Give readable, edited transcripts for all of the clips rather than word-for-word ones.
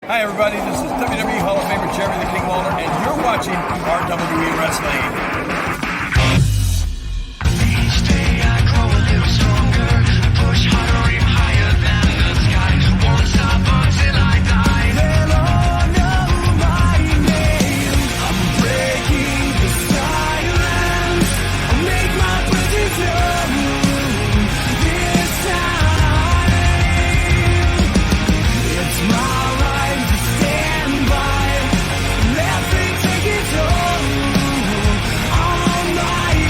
Hi, everybody. This is WWE Hall of Famer Jerry the King Lawler, and you're watching RWE Wrestling. Each day I grow a little stronger, push harder, aim higher than the sky. Won't stop until I die. They'll all know my name. I'm breaking the silence. I'll make my presence known. This time, it's my right to stand by. Let me take it all my life.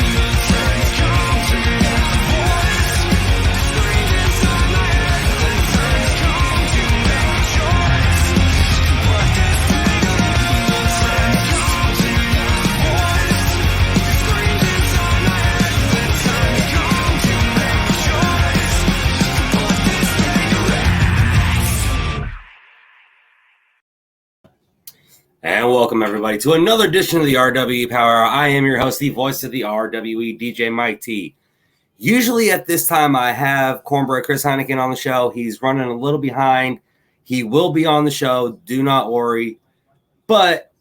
The sun's come to that voice, screamed inside my head. The sun's come to make a choice. What this thing the sun's come to that voice, screamed inside my head. The sun's come to make a choice. What this thing And welcome, everybody, to another edition of the RWE Power Hour. I am your host, the voice of the RWE, DJ Mike T. Usually at this time, I have Cornbread Chris Heineken on the show. He's running a little behind. He will be on the show. Do not worry. But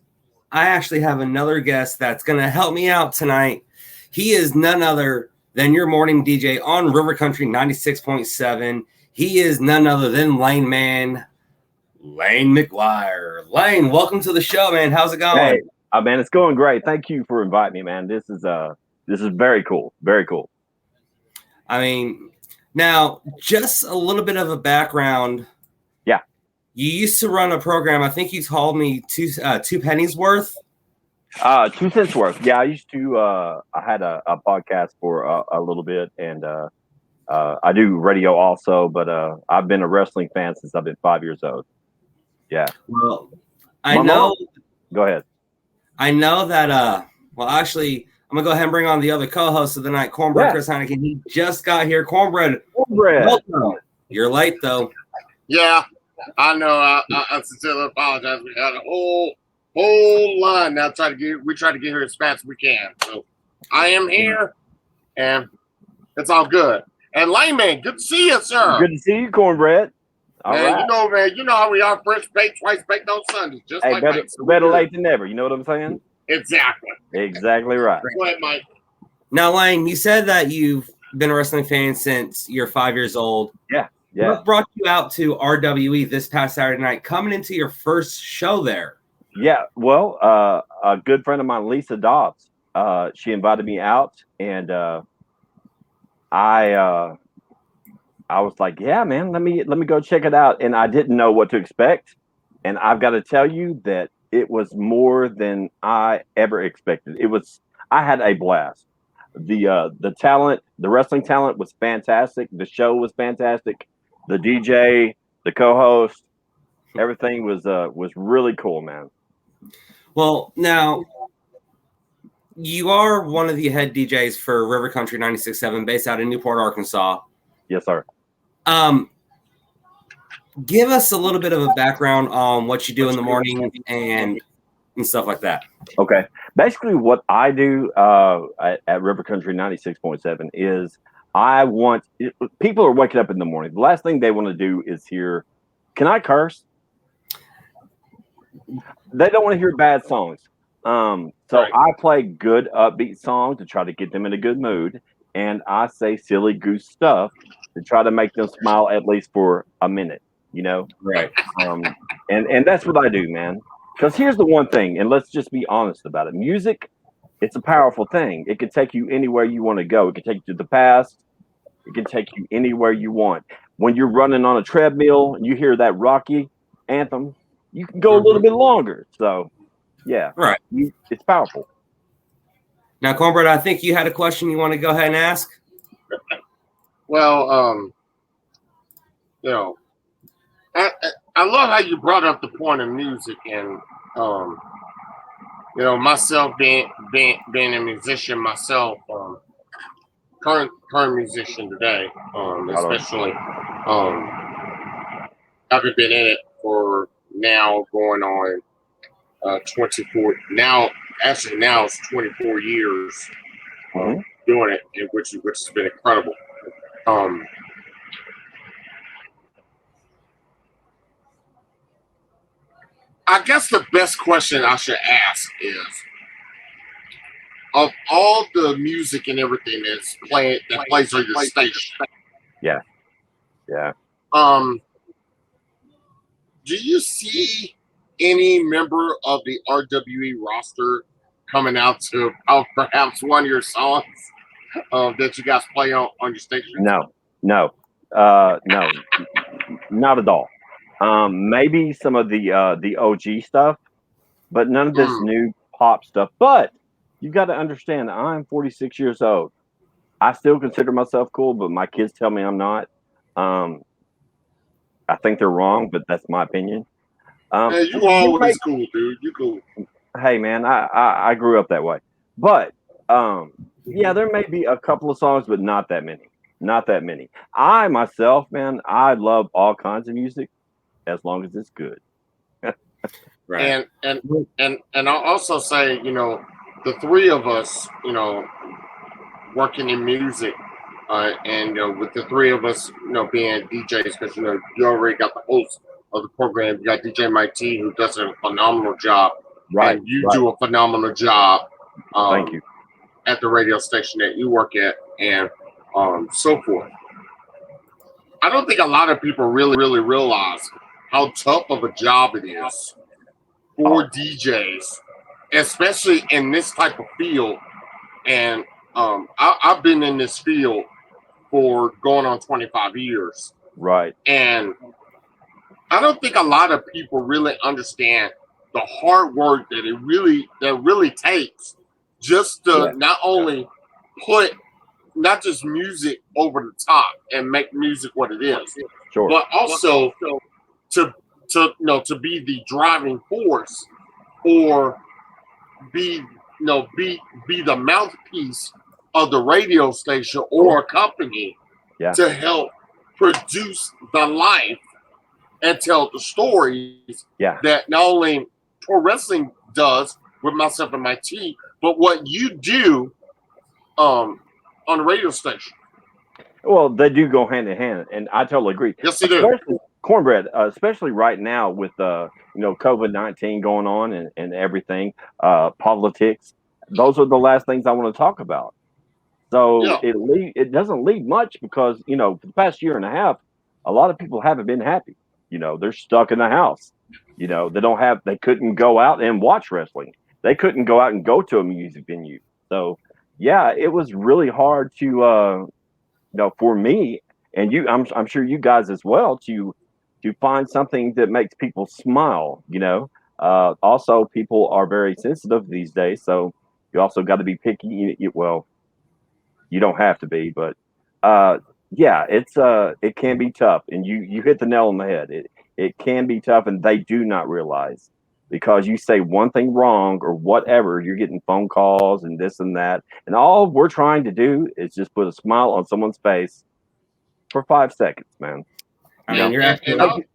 I actually have another guest that's going to help me out tonight. He is none other than your morning DJ on River Country 96.7. He is none other than Lane Man, Lane McGuire. Lane, welcome to the show, man. How's it going? Hey, man, it's going great. Thank you for inviting me, man. This is very cool. Very cool. I mean, now, just a little bit of a background. Yeah. You used to run a program. I think you told me two pennies worth. 2 cents worth. Yeah, I used to. I had a podcast for a little bit, and I do radio also. But I've been a wrestling fan since I've been 5 years old. Yeah. Well, Go ahead. I know that. Well, actually, I'm gonna go ahead and bring on the other co-host of the night, Cornbread Chris Heineken. He just got here. Cornbread. Welcome. You're late though. Yeah, I know. I sincerely apologize. We had a whole line now. We try to get here as fast as we can. So I am here, and it's all good. And Layman, good to see you, sir. Good to see you, Cornbread. All man, right. you know how we are. Fresh baked, twice baked on Sundays. Just Hey, like better, Mike. So better late than never. You know what I'm saying? Exactly. Exactly right. Go ahead, Mike. Now, Lane, you said that you've been a wrestling fan since you're 5 years old. Yeah. What brought you out to RWE this past Saturday night, coming into your first show there? Yeah, well, a good friend of mine, Lisa Dobbs, she invited me out, and I was like, yeah, man, let me go check it out. And I didn't know what to expect, and I've got to tell you that it was more than I ever expected. I had a blast. The talent, the wrestling talent was fantastic. The show was fantastic. The DJ, the co-host, everything was really cool, man. Well, now, you are one of the head DJs for River Country 96.7, based out in Newport, Arkansas. Yes, sir. Give us a little bit of a background on what you do in the morning and stuff like that. Okay. Basically, what I do at River Country 96.7 is people are waking up in the morning. The last thing they want to do is hear, can I curse? They don't want to hear bad songs. So Right. I play good upbeat songs to try to get them in a good mood. And I say silly goose stuff to try to make them smile at least for a minute, you know? Right. And that's what I do, man. Because here's the one thing, and let's just be honest about it. Music, it's a powerful thing. It can take you anywhere you want to go. It can take you to the past. It can take you anywhere you want. When you're running on a treadmill and you hear that Rocky anthem, you can go a little bit longer. So, yeah. Right. It's powerful. Now, Cornbread, I think you had a question you want to go ahead and ask? Well, you know, I love how you brought up the point of music, and you know, myself being a musician myself, current musician today, especially I've been in it for now going on 24 now. Actually, now it's 24 years doing it, which has been incredible. I guess the best question I should ask is, of all the music and everything that plays on your station, Yeah. Yeah. um, do you see any member of the RWE roster coming out to perhaps one of your songs that you guys play on your station? No, no, no, not at all. Maybe some of the OG stuff, but none of this Mm. new pop stuff. But you got to understand, I'm 46 years old. I still consider myself cool, but my kids tell me I'm not. Um, I think they're wrong, but that's my opinion. Man, you You always might, cool, dude. You cool. hey man, I grew up that way. But um, yeah, there may be a couple of songs, but not that many. Not that many. I myself, man, I love all kinds of music as long as it's good. Right. And I'll also say, the three of us, working in music, and with the three of us, being DJs, because you already got the host of the program. You got DJ Mike T, who does a phenomenal job, Right, and you right. do a phenomenal job Thank you. at the radio station that you work at, and so forth. I don't think a lot of people really realize how tough of a job it is for Oh, DJs, especially in this type of field. And I've been in this field for going on 25 years. right. And I don't think a lot of people really understand the hard work that really takes just to Yeah, not only put not just music over the top and make music what it is, sure. but also to to be the driving force, or be the mouthpiece of the radio station or a company Yeah, to help produce the life and tell the stories yeah. that not only pro wrestling does with myself and my team, but what you do um, on the radio station. Well, they do go hand in hand, and I totally agree. Yes, you do. Especially cornbread, especially right now with COVID-19 going on and everything, politics. Those are the last things I want to talk about. So Yeah. it doesn't lead much because for the past year and a half, a lot of people haven't been happy. They're stuck in the house. They couldn't go out and watch wrestling. They couldn't go out and go to a music venue. So yeah, it was really hard to for me and you. I'm sure you guys as well to find something that makes people smile. Also people are very sensitive these days, so you also got to be picky. Well, you don't have to be, but uh, yeah, it can be tough, and you hit the nail on the head. It can be tough, and they do not realize because you say one thing wrong or whatever, you're getting phone calls and this and that, and all we're trying to do is just put a smile on someone's face for 5 seconds, man. I Yeah, mean, you're and absolutely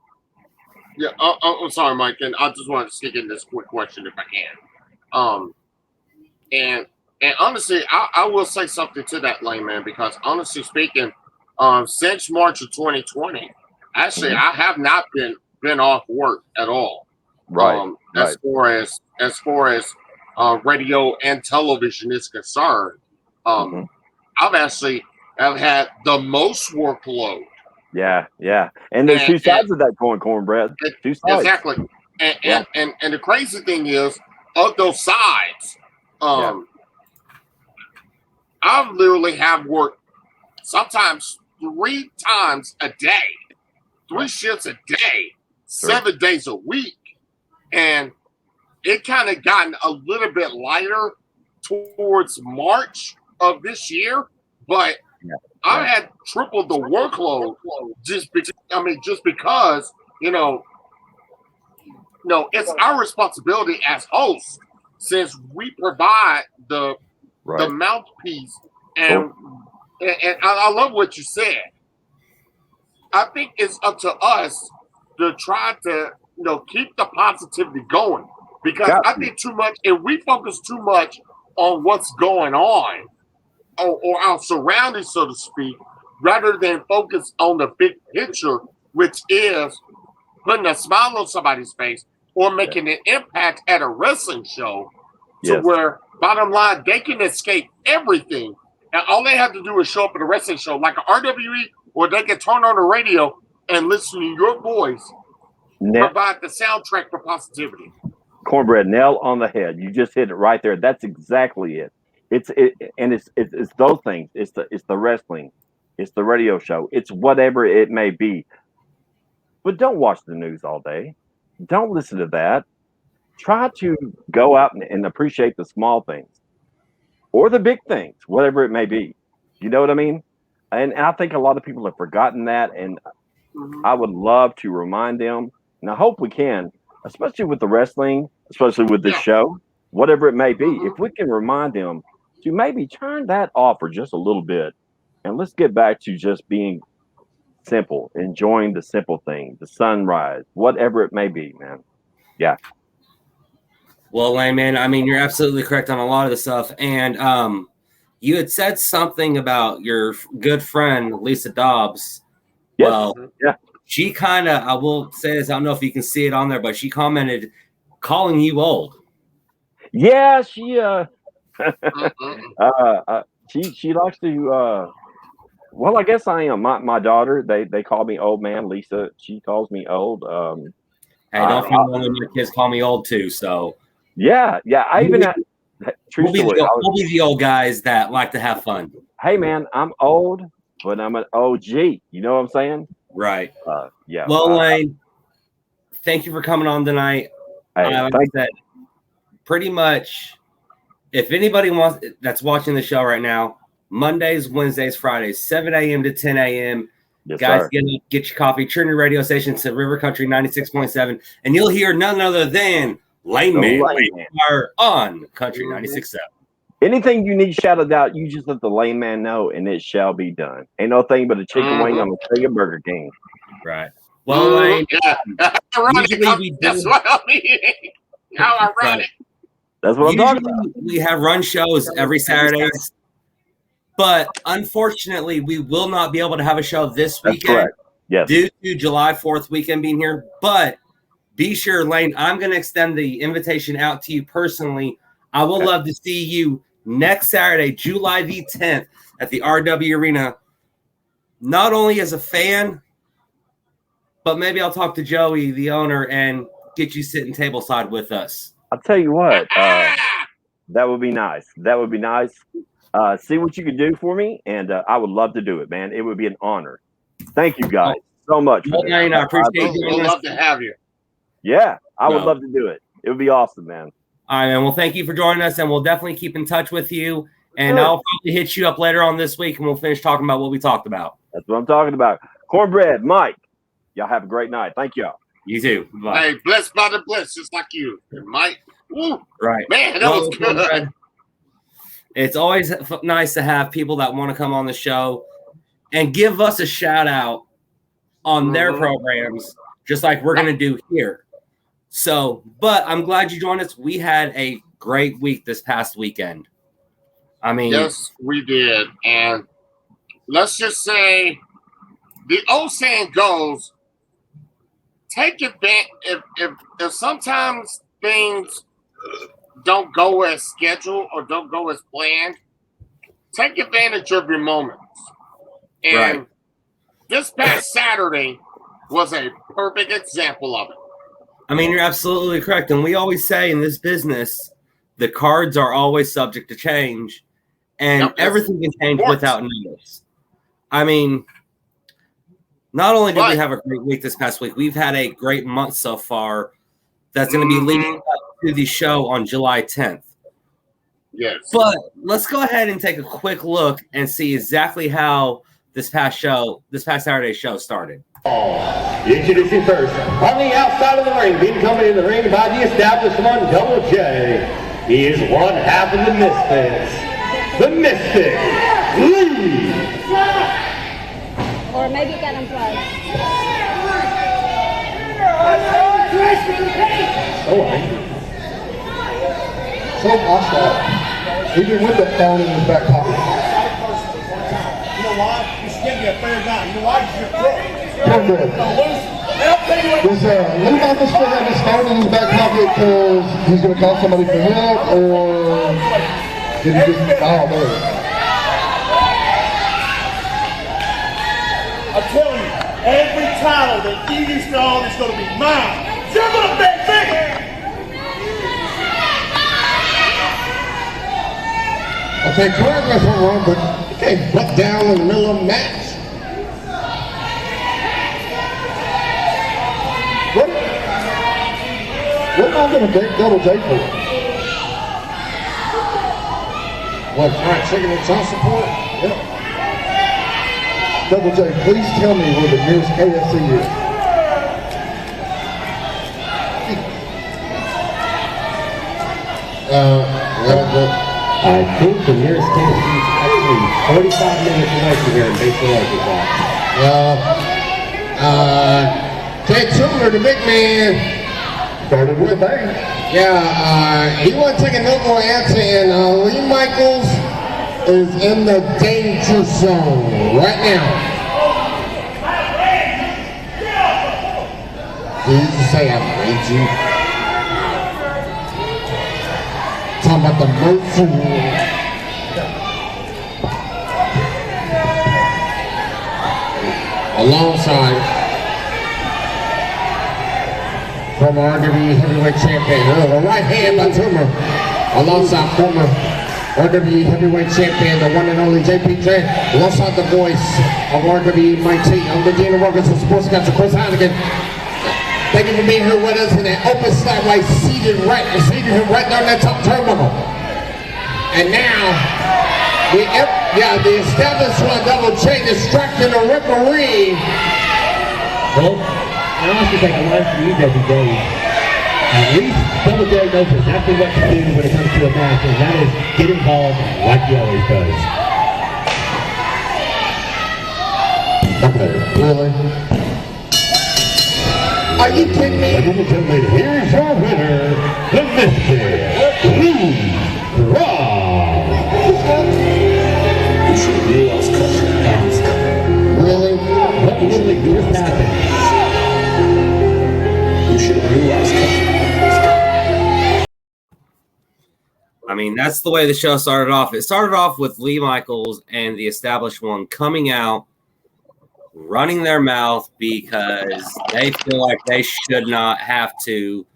I'm sorry, Mike, and I just want to stick in this quick question if I can. Um, and and honestly, I will say something to that, layman, because honestly speaking, since March of 2020, actually, Mhm. I have not been off work at all. Right, As right. far as radio and television is concerned, Hmm. um, I've had the most workload. Yeah, yeah. And there's and, two and sides of that coin, cornbread. Two sides. exactly. And, Yeah, and and the crazy thing is, of those sides, yeah. um, I literally have worked sometimes 3 times a day, three Yeah, shifts a day, sure. 7 days a week, and it kind of gotten a little bit lighter towards March of this year, but Yeah, I yeah. had tripled the workload just because you know no, it's our responsibility as hosts, since we provide the Right. mouthpiece. Sure. And I love what you said. I think it's up to us to try to keep the positivity going, because Got I to. think too much if we focus too much on what's going on, or our surroundings, so to speak, rather than focus on the big picture, which is putting a smile on somebody's face, or making an impact at a wrestling show to Yes. where, bottom line, they can escape everything. And all they have to do is show up at a wrestling show like an RWE, or they can turn on the radio and listen to your voice provide the soundtrack for positivity. Cornbread, nail on the head. You just hit it right there. That's exactly it. It's those things. It's the wrestling. It's the radio show. It's whatever it may be. But don't watch the news all day. Don't listen to that. Try to go out and appreciate the small things or the big things, whatever it may be. You know what I mean? And I think a lot of people have forgotten that. And I would love to remind them. And I hope we can, especially with the wrestling, especially with this show, whatever it may be. If we can remind them to maybe turn that off for just a little bit. And let's get back to just being simple, enjoying the simple thing, the sunrise, whatever it may be, man. Yeah. Well, Lane, man, I mean, you're absolutely correct on a lot of the stuff. And you had said something about your good friend, Lisa Dobbs. Yes. Well, yeah. She kind of, I will say this, I don't know if you can see it on there, but she commented calling you old. Yeah, she she likes to well, I guess I am. My daughter, they call me old man. Lisa, she calls me old. Hey, don't feel one of your kids call me old too, so yeah. I even we'll be the old guys that like to have fun. Hey man, I'm old, but I'm an OG. You know what I'm saying? Right. Yeah. Well, Lane, thank you for coming on tonight. Hey, like I said, pretty much, if anybody wants that's watching the show right now, Mondays, Wednesdays, Fridays, 7 a.m. to 10 a.m. Yes, guys, sir. get your coffee, turn your radio station to River Country 96.7, and you'll hear none other than Lane Man on Country 96.7. Anything you need shouted out, you just let the Lane Man know, and it shall be done. Ain't no thing but a chicken wing on the tray of Burger King. Right. Well, Lane, usually we that's what I mean. How I run it. That's what I'm talking about. We have run shows every Saturdays, but unfortunately, we will not be able to have a show this weekend due to July 4th weekend being here. But be sure, Lane, I'm going to extend the invitation out to you personally. I would love to see you next Saturday, July the 10th, at the RWE Arena, not only as a fan, but maybe I'll talk to Joey, the owner, and get you sitting tableside with us. I'll tell you what, that would be nice. That would be nice. See what you can do for me, and I would love to do it, man. It would be an honor. Thank you guys so much. Well, Lane, I appreciate you. We'd love to have you. Yeah, I would love to do it. It would be awesome, man. All right, man. Well, thank you for joining us, and we'll definitely keep in touch with you. And I'll probably hit you up later on this week, and we'll finish talking about what we talked about. That's what I'm talking about. Cornbread, Mike, y'all have a great night. Thank y'all. You too. Bye. Hey, blessed by the blessed, just like you, and Mike. Woo. Right, man, that was good. It's always nice to have people that want to come on the show and give us a shout out on their programs, just like we're going to do here. So, but I'm glad you joined us. We had a great week this past weekend. I mean, yes, we did. And let's just say the old saying goes, take advantage if sometimes things don't go as scheduled or don't go as planned, take advantage of your moments. And this past Saturday was a perfect example of it. I mean, you're absolutely correct. And we always say in this business, the cards are always subject to change, and everything can change without notice. I mean, not only did we have a great week this past week, we've had a great month so far that's going to be leading up to the show on July 10th. Yes. But let's go ahead and take a quick look and see exactly how this past Saturday's show started. Introducing first, on the outside of the ring, being coming in the ring by the established one, Double J. He is one half of the Misfits. The Mystic Lee. Or maybe it got unplugged. So angry. So hostile. Even with the phone in his back pocket. You know why? You should give me a fair guy. You know why? You're crook. Cornbread. Does Lee Michaels still have his phone in his back pocket because he's going to call somebody for help, or did he just, oh, there. I'm telling you, every title that Eddie's on is going to be mine. You're going to bet me. Okay, correct me if I'm wrong, but you can't butt down in the middle of a match. What am I going to thank Double J for? What, fried chicken and child support? Yep. Double J, please tell me where the nearest KFC is. I think the nearest KFC is actually 45 minutes away from here in Batesville, Arkansas. Ted Turner, the big man, started with a bang. Yeah, he wasn't taking no more answer, and Lee Michaels is in the danger zone right now. He used to say, I hate you. Talking about the mercy rule. Alongside former RWE heavyweight champion, the right hand by Turner, alongside former RWE heavyweight champion, the one and only JPJ, alongside the voice of RWE Mike T. I'm the Dean of Workers and Sportscaster Chris Heineken. Thank you for being here with us in that open slideway, seated him right there in that top turnbuckle. And now, the established one, Double J, distracting the referee. Well, I also take a line from you, WJ. At least Double J knows exactly what to do when it comes to a match, and that is get involved like he always does. Okay, really? Are you kidding me? Ladies and gentlemen, here's your winner, the Mystic, Lee Ross. You should have realized Really? What really just happened? You should have realized I mean, that's the way the show started off. It started off with Lee Michaels and the established one coming out, running their mouth because they feel like they should not have to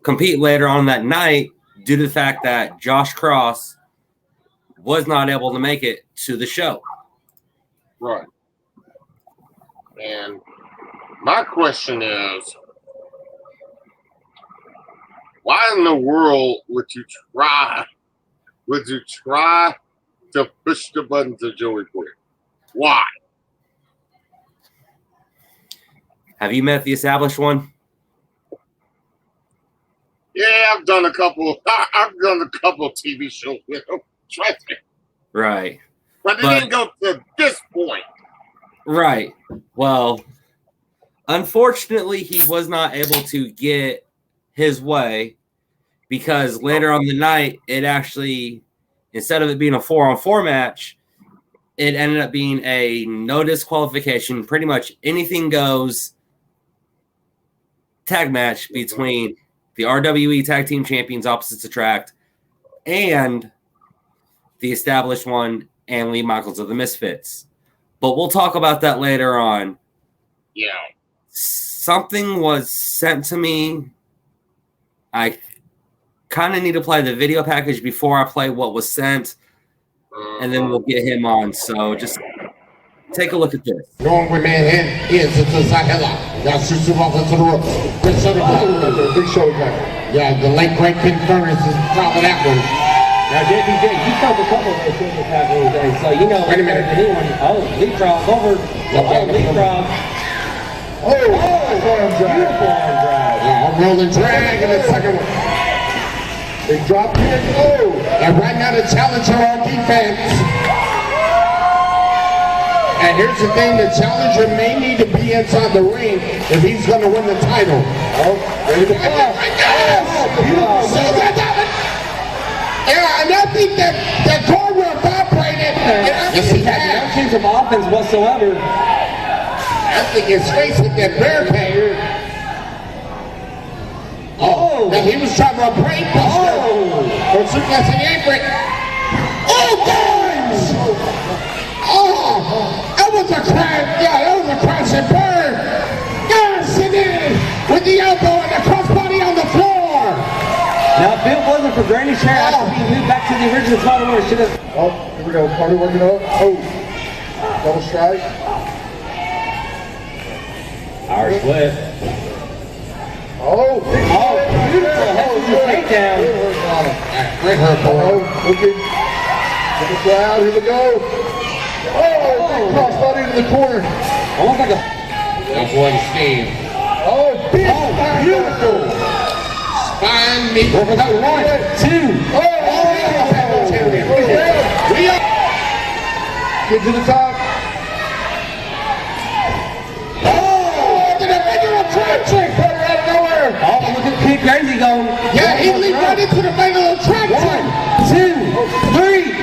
compete later on that night due to the fact that Josh Cross was not able to make it to the show. Right. And my question is, why in the world would you try to push the buttons of Joey Quick? Why? Have you met the established one? Yeah, I've done a couple TV shows with him. Trust me. Right. But it didn't go to this point. Right. Well, unfortunately, he was not able to get his way because later on the night, it actually, instead of it being a 4-on-4 match, it ended up being a no disqualification, pretty much anything goes tag match between the RWE Tag Team Champions opposites attract and the established one and Lee Michaels of the Misfits. But we'll talk about that later on. Yeah. Something was sent to me. I kind of need to play the video package before I play what was sent, and then we'll get him on. So just take a look at this. Going with man is it's a Zahela. Got to off into the road. Big show guy. Yeah, the late great Ken Furnace is top of that one. Now, JPJ, you covered a couple of those things back in the day, so you know. Wait a minute. Leapfrog over. Leapfrog. Beautiful arm drag. Beautiful arm drag. Yeah, rolling drag in the second one. Big drop kick. And right now the challenger on defense. And here's the thing, the challenger may need to be inside the ring if he's going to win the title. Ready to go. Yeah, and I think that guardrail vibrated. Yes, he had no chance of offense whatsoever. I think his face hit that barricade. he was trying to brain buster. Or suplex in the apron. Oh, guys! Oh, that was a crash. Yeah, that was a crash and burn. Yes, and then with the elbow and the crossbody on the floor. Now, if it wasn't for Granny Chair actually being moved back to the original spot where it should have. Oh, here we go. Party working up. Oh, double strike. Irish whip. Oh, Beautiful. That's the takedown. Great hurt, boy. Looking. Get the crowd. Here we go. Oh, big crossbody into the corner. Almost like a. That boy Steve. Oh, big beautiful. Spine meet. One, two. Get to the top. Oh, the regular attraction. Put it out of nowhere. Oh, look at Kid Crazy going. Yeah, he leaped right into the regular attraction. 1, 2, 3.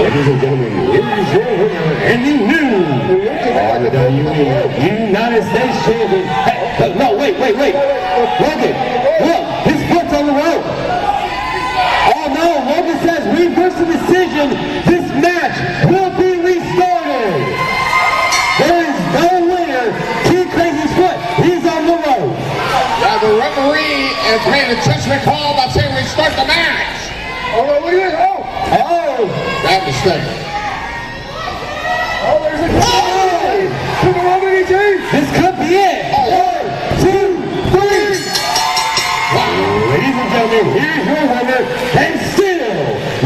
Ladies and gentlemen, here's your winner and the new RWE United States champion. Hey, no, wait. Logan, look, his foot's on the rope. Oh no, Logan says reverse the decision. This match will be restarted. There is no winner. Kid Crazy's foot, he's on the rope. Yeah, the referee has made a judgment call by saying restart the match. Oh, no, look at it. Oh, Bad mistake. Oh, there's a goal. Come on, DT. this could be it. 1, 2, 3. Ladies and gentlemen, here's your winner and still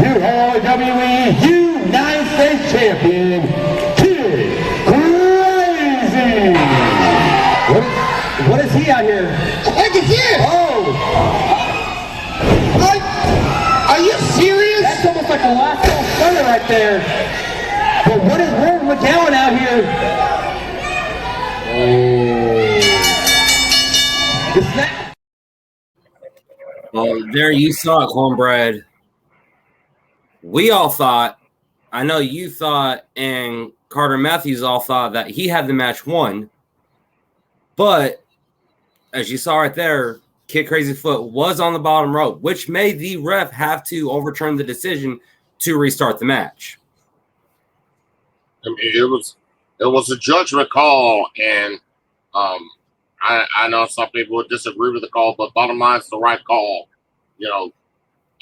your RWE United States champion, Kid Crazy. What is he out here? Heck is this? Oh, Are you serious? that's almost like a last call stunner right there. But what is Warren McGowan out here? The snap. Well, there you saw it, Cornbread. We all thought, I know you thought, and Carter Matthews all thought that he had the match won. But as you saw right there, Kid Crazy Foot was on the bottom rope, which made the ref have to overturn the decision to restart the match. I mean, it was a judgment call, and I know some people would disagree with the call, but bottom line, it's the right call, you know.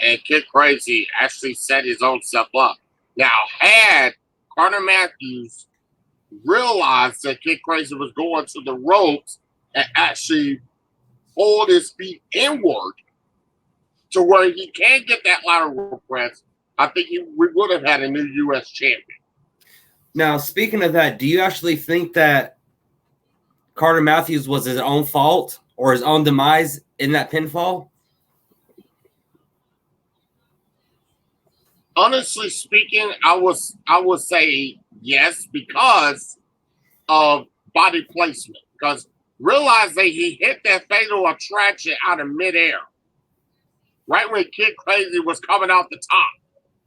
And Kid Crazy actually set his own self up. Now, had Carter Matthews realized that Kid Crazy was going to the ropes and actually hold his feet inward to where he can't get that lateral press, I think we would have had a new U.S. champion. Now, speaking of that, do you actually think that Carter Matthews was his own fault or his own demise in that pinfall? Honestly speaking, I would say yes, because of body placement. Because realize that he hit that fatal attraction out of midair. Right when Kid Crazy was coming out the top.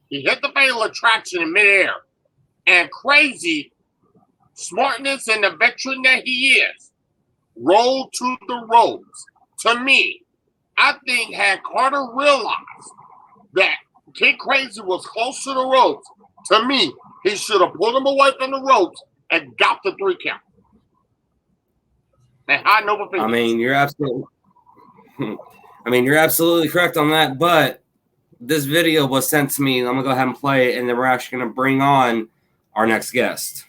He hit the fatal attraction in midair. And Crazy, smartness and the veteran that he is, rolled to the ropes. To me, I think had Carter realized that Kid Crazy was close to the ropes, to me, he should have pulled him away from the ropes and got the 3 count. And high noble finish. I mean, you're absolutely correct on that, but this video was sent to me. I'm going to go ahead and play it, and then we're actually going to bring on our next guest.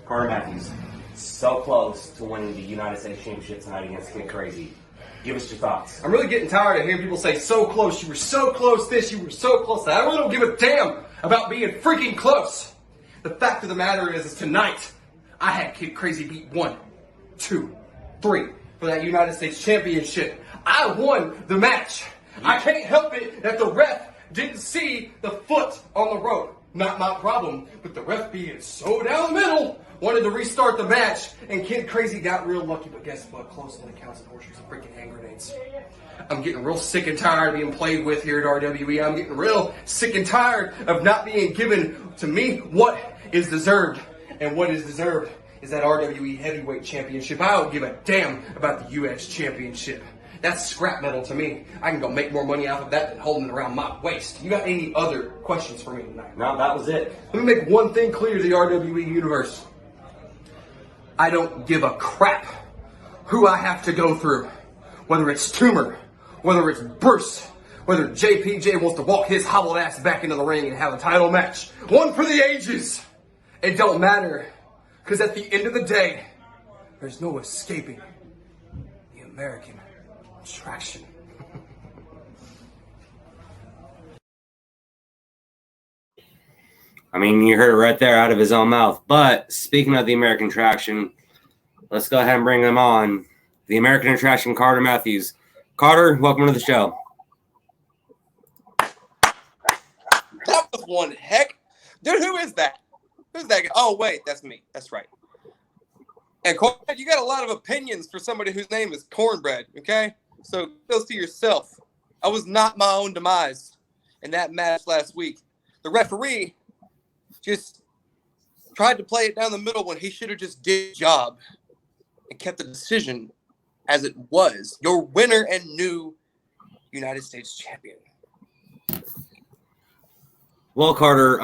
Carter Matthews, so close to winning the United States Championship tonight against Kid Crazy. Give us your thoughts. I'm really getting tired of hearing people say, so close, you were so close this, you were so close that. I really don't give a damn about being freaking close. The fact of the matter is tonight, I had Kid Crazy beat 1, 2, 3 for that United States Championship. I won the match. I can't help it that the ref didn't see the foot on the rope. Not my problem. But the ref being so down the middle wanted to restart the match, and Kid Crazy got real lucky. But guess what? Close when it counts, and horseshoes and freaking hand grenades. I'm getting real sick and tired of being played with here at RWE. I'm getting real sick and tired of not being given to me what is deserved. And what is deserved is that RWE Heavyweight Championship. I don't give a damn about the U.S. Championship. That's scrap metal to me. I can go make more money off of that than holding it around my waist. You got any other questions for me tonight? No, that was it. Let me make one thing clear to the RWE universe. I don't give a crap who I have to go through. Whether it's Tumor, whether it's Bruce, whether JPJ wants to walk his hobbled ass back into the ring and have a title match. One for the ages. It don't matter. Because at the end of the day, there's no escaping the American attraction. I mean, you heard it right there out of his own mouth. But speaking of the American attraction, let's go ahead and bring him on. The American attraction, Carter Matthews. Carter, welcome to the show. That was one heck. Dude, who is that? Who's that guy? Oh, wait, that's me. That's right. And Cornbread, you got a lot of opinions for somebody whose name is Cornbread, okay? So those to yourself. I was not my own demise in that match last week. The referee just tried to play it down the middle when he should have just did his job and kept the decision as it was. Your winner and new United States champion. Well, Carter,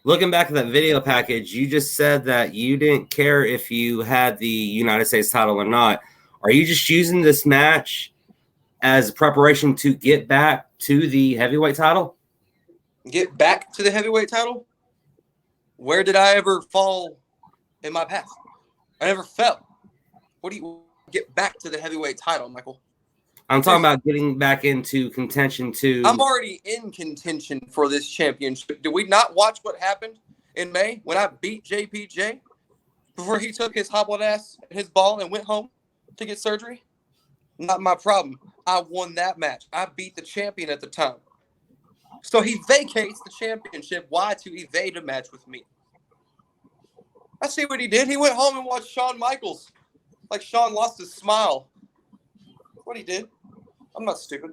looking back at that video package, you just said that you didn't care if you had the United States title or not. Are you just using this match as preparation to get back to the heavyweight title? Get back to the heavyweight title? Where did I ever fall in my path? I never fell. What do you get back to the heavyweight title, Michael? I'm talking about getting back into contention to... I'm already in contention for this championship. Did we not watch what happened in May when I beat JPJ before he took his hobbled ass and his ball and went home to get surgery? Not my problem. I won that match. I beat the champion at the time. So he vacates the championship. Why? To evade a match with me. I see what he did. He went home and watched Shawn Michaels. Like Shawn lost his smile. That's what he did. I'm not stupid.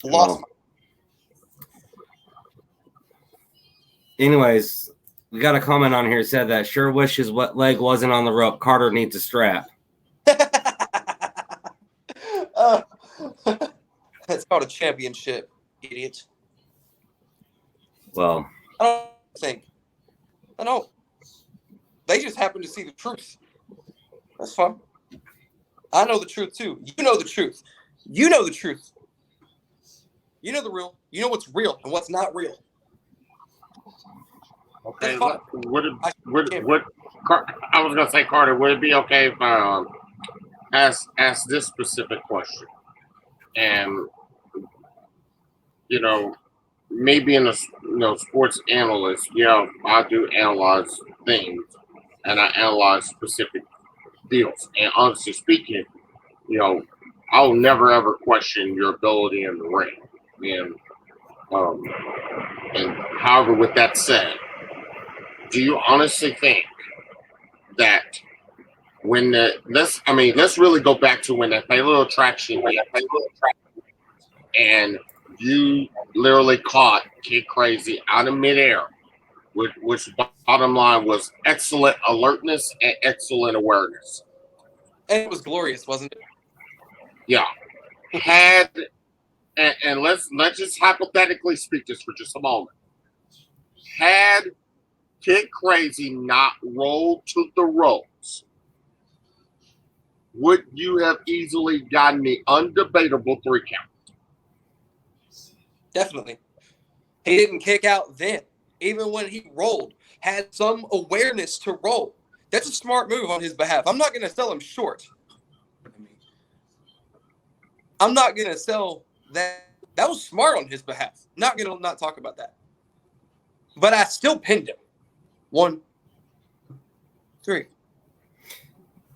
Lost. Anyways, we got a comment on here that said that sure wishes what leg wasn't on the rope. Carter needs a strap. That's called a championship, idiot. Well, I don't think. I don't. They just happen to see the truth. That's fine. I know the truth too. You know the truth. You know the truth. You know the real. You know what's real and what's not real. Okay, I was gonna say, Carter, would it be okay if I ask this specific question? And me being a sports analyst, I do analyze things and I analyze specific deals. And honestly speaking, I'll never ever question your ability in the ring. And however, with that said, do you honestly think that when let's really go back to when that fatal attraction and you literally caught Kid Crazy out of midair, which bottom line was excellent alertness and excellent awareness. And it was glorious, wasn't it? Yeah. And let's just hypothetically speak this for just a moment. Had Kid Crazy not rolled to the ropes, would you have easily gotten the undebatable 3 count? Definitely. He didn't kick out then. Even when he rolled, had some awareness to roll. That's a smart move on his behalf. I'm not going to sell him short. I'm not going to sell that. That was smart on his behalf. Not going to not talk about that. But I still pinned him. 1, 3.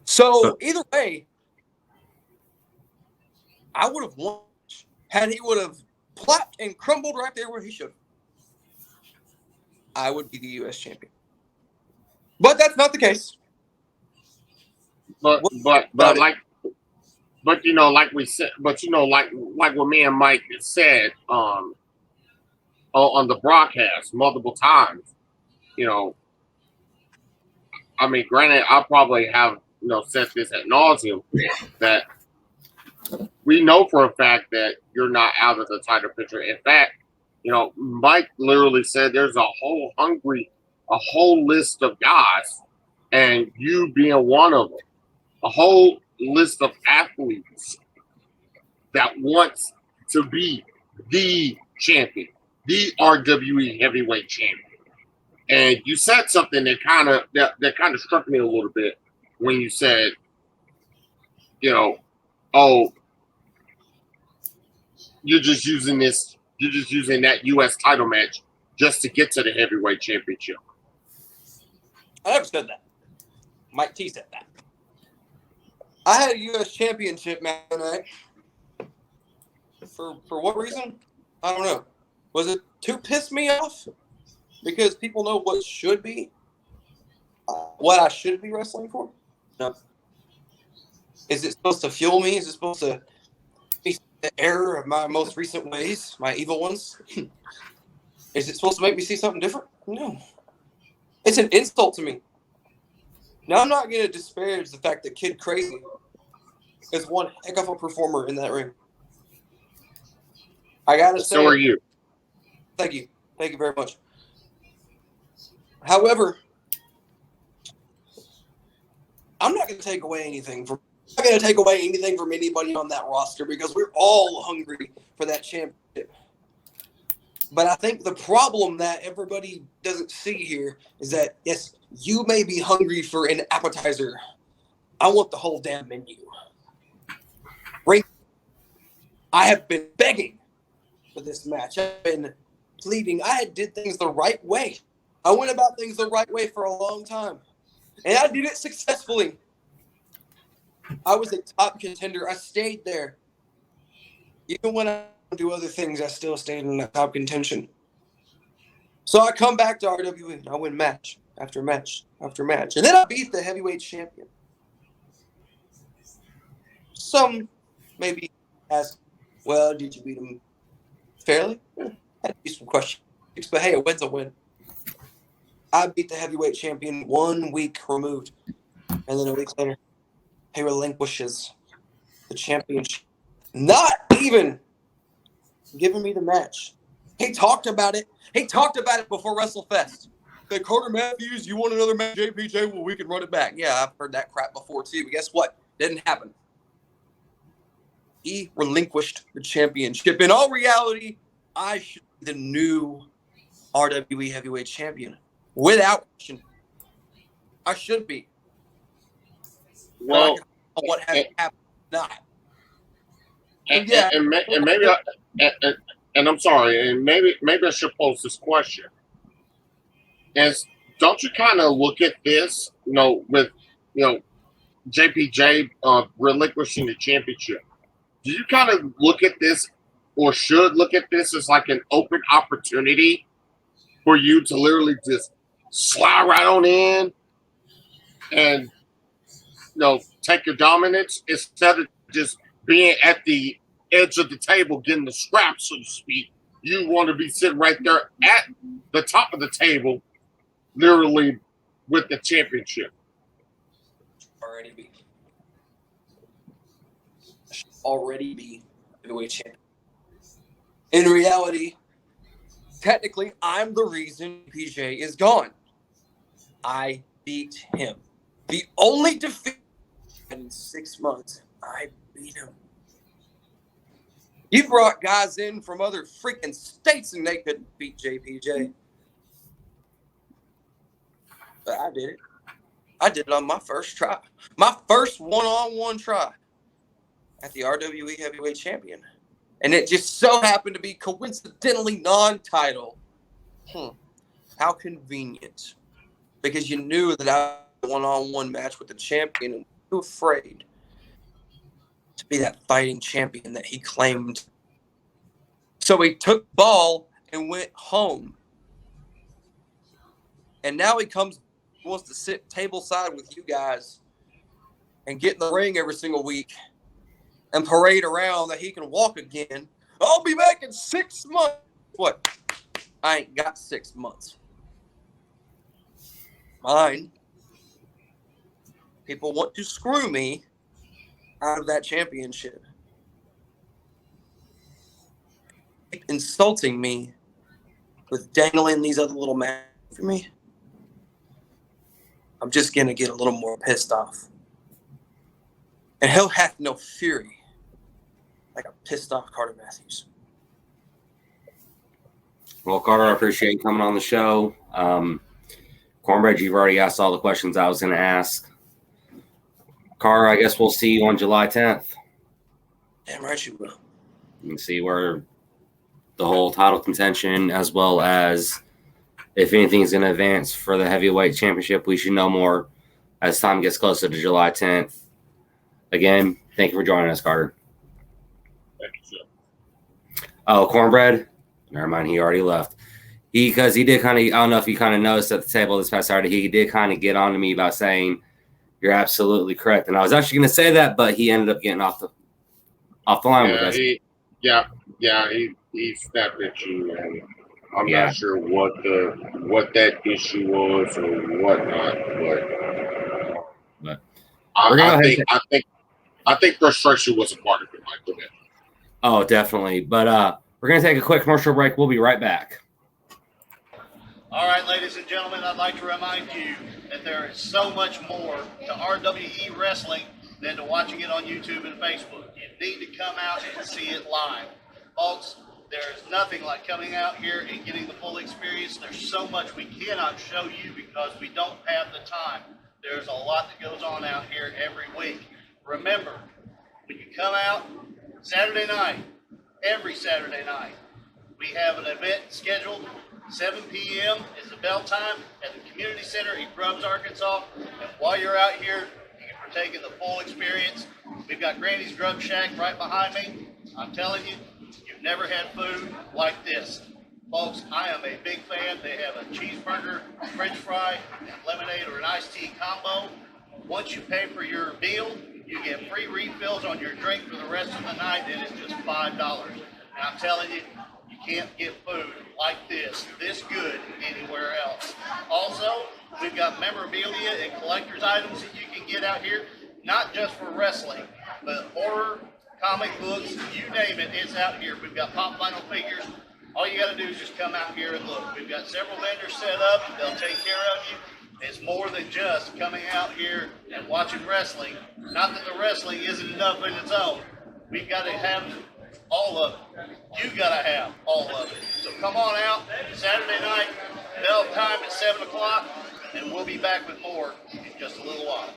So either way, I would have won had he would have plopped and crumbled right there where he should. I would be the U.S. champion. But that's not the case. But about it? like we said, like what me and Mike said on the broadcast multiple times. I mean, granted, I probably have said this ad nauseum that we know for a fact that you're not out of the title picture. In fact, Mike literally said there's a whole list of guys, and you being one of them, a whole list of athletes that wants to be the champion, the RWE heavyweight champion. And you said something that kind of struck me a little bit when you said, oh, you're just using that U.S. title match just to get to the heavyweight championship. I never said that. Mike T said that. I had a U.S. championship match tonight. For what reason? I don't know. Was it to piss me off? Because people know what should be, what I should be wrestling for? No. Is it supposed to fuel me? Is it supposed to be the error of my most recent ways, my evil ones? Is it supposed to make me see something different? No. It's an insult to me. Now, I'm not going to disparage the fact that Kid Crazy is one heck of a performer in that ring. I got to say. So are you. Thank you. Thank you very much. However, I'm not going to take away anything from anybody on that roster because we're all hungry for that championship. But I think the problem that everybody doesn't see here is that, yes, you may be hungry for an appetizer. I want the whole damn menu. I have been begging for this match. I've been pleading. I did things the right way. I went about things the right way for a long time. And I did it successfully. I was a top contender. I stayed there. Even when I do other things, I still stayed in the top contention. So I come back to RWE and I win match after match after match. And then I beat the heavyweight champion. Some maybe ask, well, did you beat him fairly? Had to be some questions. But hey, a win's a win. I beat the heavyweight champion 1 week removed. And then a week later, he relinquishes the championship. Not even giving me the match. He talked about it. He talked about it before WrestleFest. The Carter Matthews, you want another match, JPJ? Well, we can run it back. Yeah, I've heard that crap before too. But guess what? Didn't happen. He relinquished the championship. In all reality, I should be the new RWE heavyweight champion. Without question. I should be. Well, what has happened? Not. And maybe I'm sorry, and maybe I should pose this question. Don't you kind of look at this, with JPJ relinquishing the championship? Do you kind of look at this, or should look at this as like an open opportunity for you to literally just slide right on in and take your dominance instead of just being at the edge of the table getting the scraps, so to speak? You want to be sitting right there at the top of the table, literally with the championship. Already be heavyweight champion. In reality, technically, I'm the reason PJ is gone. I beat him. The only defeat in 6 months, I beat him. You brought guys in from other freaking states and they couldn't beat JPJ. But I did it. I did it on my first try. My first one-on-one try at the RWE Heavyweight Champion. And it just so happened to be coincidentally non-title. How convenient. Because you knew that I had a one-on-one match with the champion and you were afraid to be that fighting champion that he claimed. So he took the ball and went home. And now he wants to sit table side with you guys and get in the ring every single week and parade around that he can walk again. I'll be back in 6 months. What? I ain't got 6 months. Mine. People want to screw me out of that championship. Keep insulting me with dangling these other little men for me. I'm just going to get a little more pissed off. And hell hath no fury like a pissed off Carter Matthews. Well, Carter, I appreciate you coming on the show. Cornbread, you've already asked all the questions I was going to ask. Carter, I guess we'll see you on July 10th. Damn right you will. You can see where the whole title contention, as well as if anything's going to advance for the heavyweight championship. We should know more as time gets closer to July 10th. Again, thank you for joining us, Carter. Thank you, sir. Oh, Cornbread? Never mind, he already left. Because he did kind of, I don't know if you kind of noticed at the table this past Saturday, he did kind of get on to me about saying, you're absolutely correct. And I was actually going to say that, but he ended up getting off the line with us. He snapped at you, and I'm not sure what that issue was or whatnot, but I think frustration was a part of it, Michael. Oh, definitely. But we're going to take a quick commercial break. We'll be right back. All right, ladies and gentlemen, I'd like to remind you that there is so much more to RWE Wrestling than to watching it on YouTube and Facebook. You need to come out and see it live. Folks, there's nothing like coming out here and getting the full experience. There's so much we cannot show you because we don't have the time. There's a lot that goes on out here every week. Remember, when you come out Saturday night, every Saturday night, we have an event scheduled. 7 p.m. is the bell time at the community center in Grubbs, Arkansas. And while you're out here, you can partake in the full experience. We've got Granny's Grub Shack right behind me. I'm telling you, you've never had food like this. Folks, I am a big fan. They have a cheeseburger, french fry, and lemonade or an iced tea combo. Once you pay for your meal, you get free refills on your drink for the rest of the night, and it's just $5. And I'm telling you, you can't get food like this good anywhere else. Also, we've got memorabilia and collector's items that you can get out here, not just for wrestling, but horror, comic books, you name it, it's out here. We've got pop vinyl figures. All you got to do is just come out here and look. We've got several vendors set up. They'll take care of you. It's more than just coming out here and watching wrestling. Not that the wrestling isn't enough in its own. We've got to have all of it. You got to have all of it. So come on out Saturday night, bell time at 7 o'clock, and we'll be back with more in just a little while.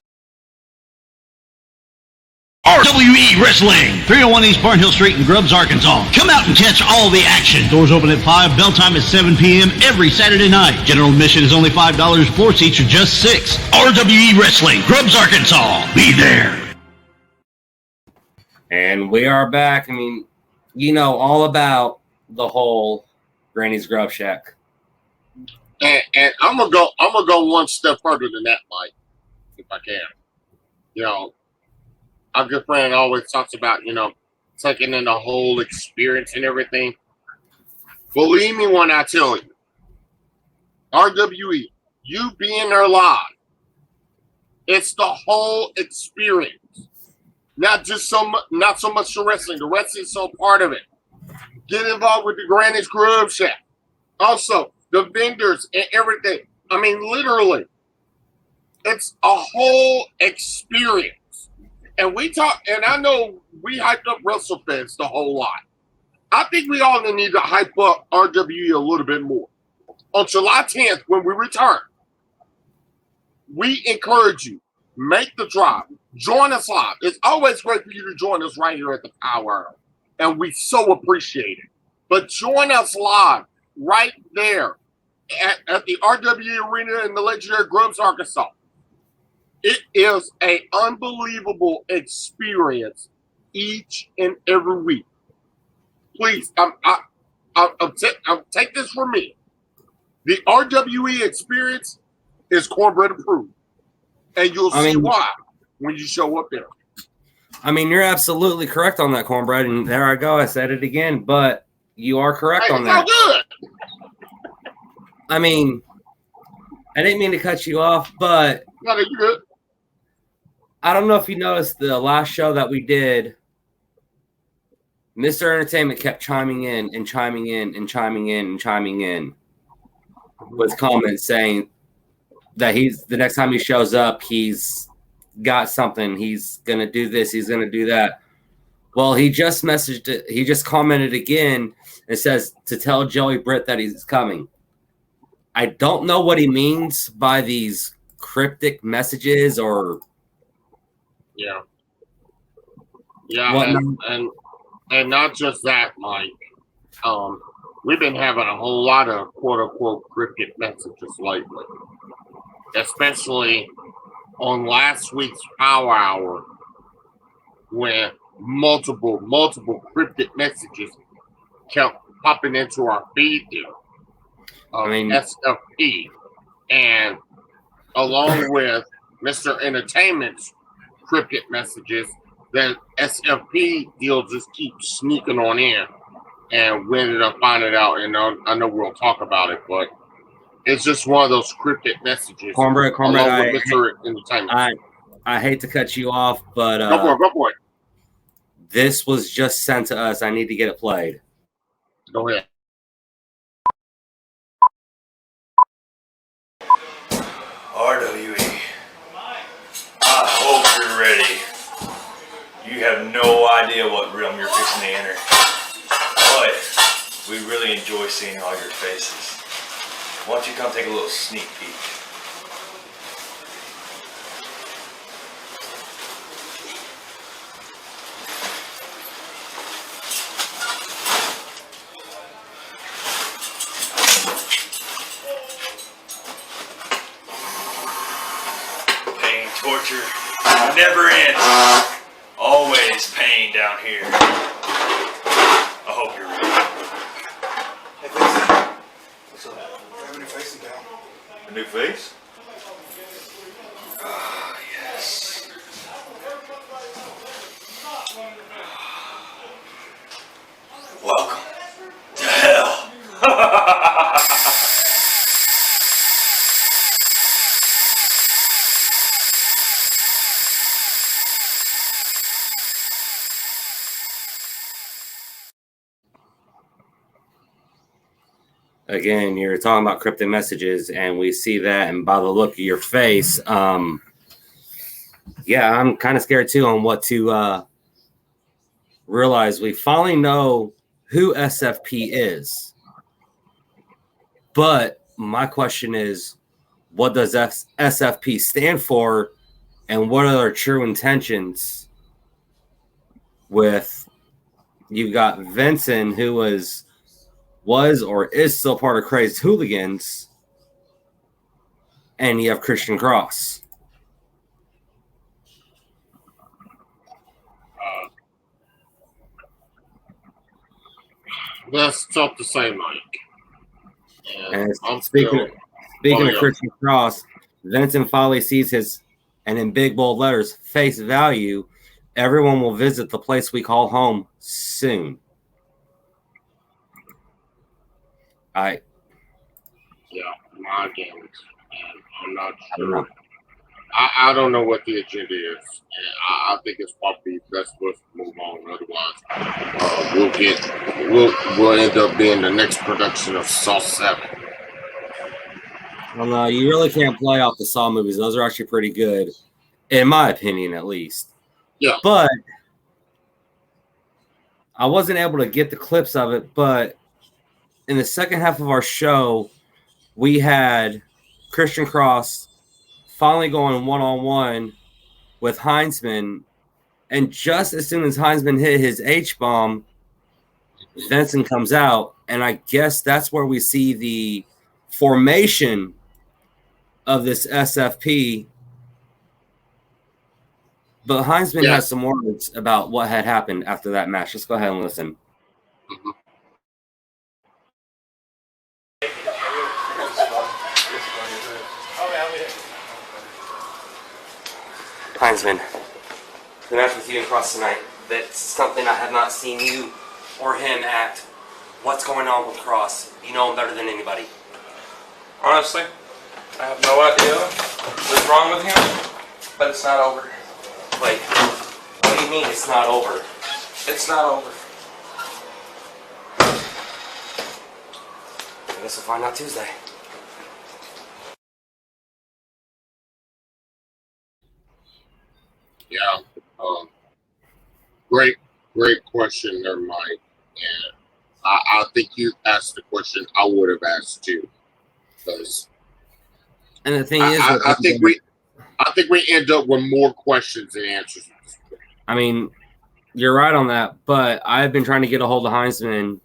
RWE Wrestling, 301 East Barnhill Street in Grubbs, Arkansas. Come out and catch all the action. Doors open at 5, bell time at 7 p.m. every Saturday night. General admission is only $5, floor seats are just $6. RWE Wrestling, Grubbs, Arkansas. Be there. And we are back. I mean, you know all about the whole Granny's Grub Shack. And I'm gonna go one step further than that, Mike, if I can. You know, our good friend always talks about, taking in the whole experience and everything. Believe me when I tell you, RWE, you being there live, it's the whole experience. Not so much the wrestling. The wrestling is so part of it. Get involved with the Granny's Grub Shack. Also, the vendors and everything. I mean, literally, it's a whole experience. And I know we hyped up WrestleFest the whole lot. I think we all need to hype up RWE a little bit more. On July 10th, when we return, we encourage you, make the drive. Join us live. It's always great for you to join us right here at the Power Hour, and we so appreciate it. But join us live right there at the RWE Arena in the legendary Grubbs, Arkansas. It is an unbelievable experience each and every week. Please, take this from me. The RWE experience is cornbread approved. And you'll see why when you show up there. I mean, you're absolutely correct on that, cornbread. And there I go. I said it again, but you are correct on that. Good. I mean, I didn't mean to cut you off, but No, you're good. I don't know if you noticed the last show that we did. Mr. Entertainment kept chiming in and chiming in and chiming in and chiming in with comments saying that the next time he shows up, he's got something. He's gonna do this. He's gonna do that. Well, he just messaged it. He just commented again and says to tell Joey Britt that he's coming. I don't know what he means by these cryptic messages or and not just that, Mike. We've been having a whole lot of quote unquote cryptic messages lately, especially on last week's Power Hour, when multiple cryptic messages kept popping into our feed there. SFP, and along with Mr. Entertainment's cryptic messages, that SFP deal just keeps sneaking on in, and we ended up finding out, and I know we'll talk about it, but it's just one of those cryptic messages. Cornbread, I hate to cut you off, but go for it. This was just sent to us. I need to get it played. Go ahead. RWE, I hope you're ready. You have no idea what realm you're fixing to enter, but we really enjoy seeing all your faces. Why don't you come take a little sneak peek? Torture never ends. Always pain down here. I hope you're ready. Hey, Face. What's up? I have a new face in town. A new face? Ah, yes. Welcome to hell. Again, you're talking about cryptic messages, and we see that, and by the look of your face, I'm kind of scared too on what to realize. We finally know who SFP is, but my question is, what does SFP stand for, and what are their true intentions? With you've got Vincent, who was or is still part of Crazed Hooligans, and you have Christian Cross. That's tough to say, Mike. And speaking of Christian Cross, Vincent finally sees and in big bold letters, face value. Everyone will visit the place we call home soon. My games. I'm not sure. I don't know what the agenda is. And I think it's probably best for us to move on. Otherwise, we'll end up being the next production of Saw 7. Well, no, you really can't play off the Saw movies. Those are actually pretty good, in my opinion, at least. Yeah. But I wasn't able to get the clips of it, but in the second half of our show, we had Christian Cross finally going one-on-one with Heinzman, and just as soon as Heinzman hit his H-bomb, Vincent comes out, and I guess that's where we see the formation of this SFP. But Heinzman has some words about what had happened after that match. Let's go ahead and listen. Heinzman, the match with you and Cross tonight. That's something I have not seen you or him act. What's going on with Cross? You know him better than anybody. Honestly, I have no idea what's wrong with him, but it's not over. Wait, what do you mean it's not over? It's not over. I guess we'll find out Tuesday. Yeah. Great question there, Mike. And I think you asked the question I would have asked too. Because And the thing is, I think we end up with more questions than answers. I mean, you're right on that, but I've been trying to get a hold of Heinzman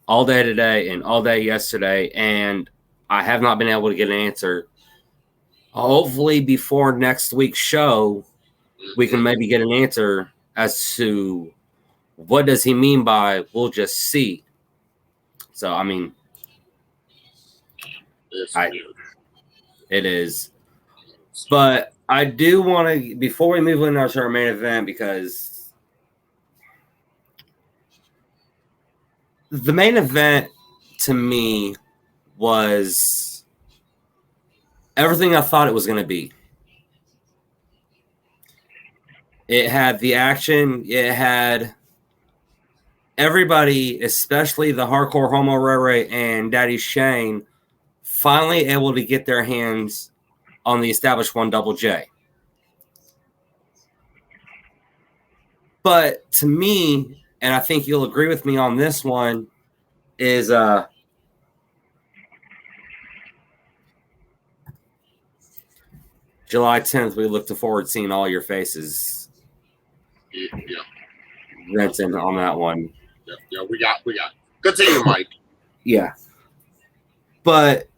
all day today and all day yesterday, and I have not been able to get an answer. Hopefully before next week's show, we can maybe get an answer as to what does he mean by we'll just see. So, I mean, it is. But I do want to, before we move into our main event, because the main event to me was everything I thought it was going to be. It had the action. It had everybody, especially the hardcore Homo Ray and Daddy Shane, finally able to get their hands on the established one Double J. But to me, and I think you'll agree with me on this one, is July 10th, we look forward to seeing all your faces. Yeah. Renton on that one. Yeah, we got. Continue, Mike. Yeah. But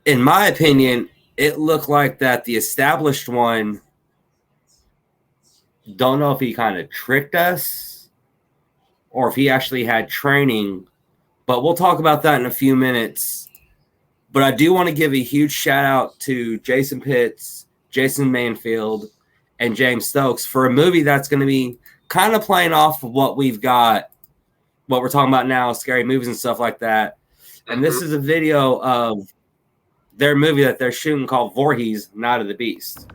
in my opinion, it looked like that the established one, don't know if he kind of tricked us or if he actually had training, but we'll talk about that in a few minutes. But I do want to give a huge shout out to Jason Pitts, Jason Manfield, and James Stokes for a movie that's going to be kind of playing off of what we've got, what we're talking about now, scary movies and stuff like that. And this is a video of their movie that they're shooting called Voorhees, Night of the Beast.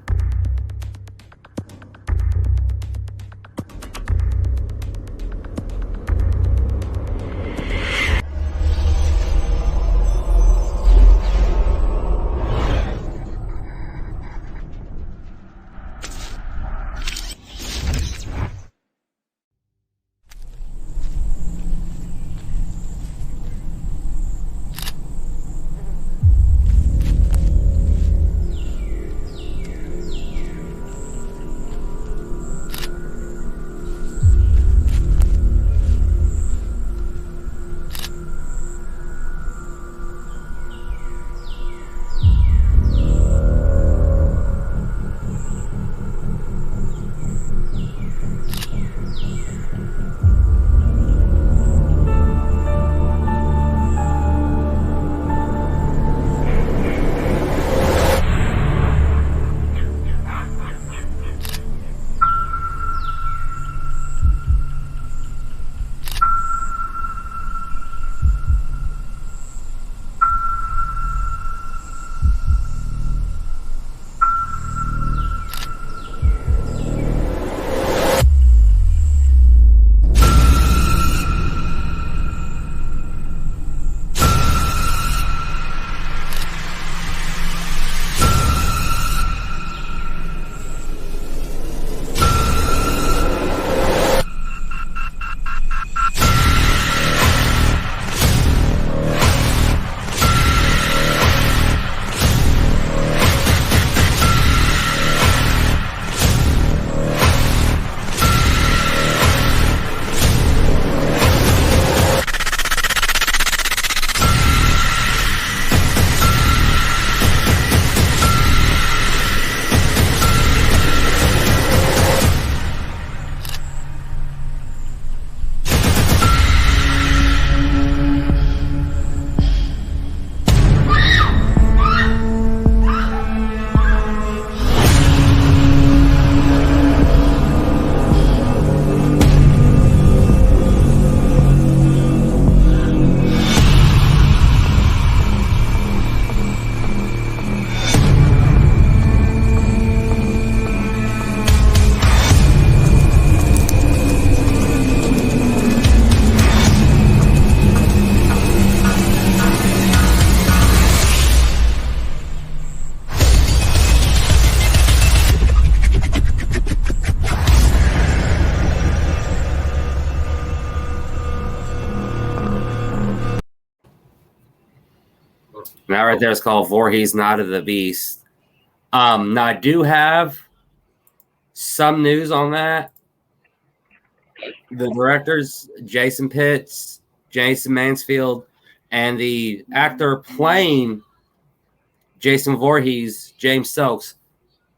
that right there is called Voorhees, Not of the Beast. Now I do have some news on that. The directors, Jason Pitts, Jason Mansfield, and the actor playing Jason Voorhees, James Stokes,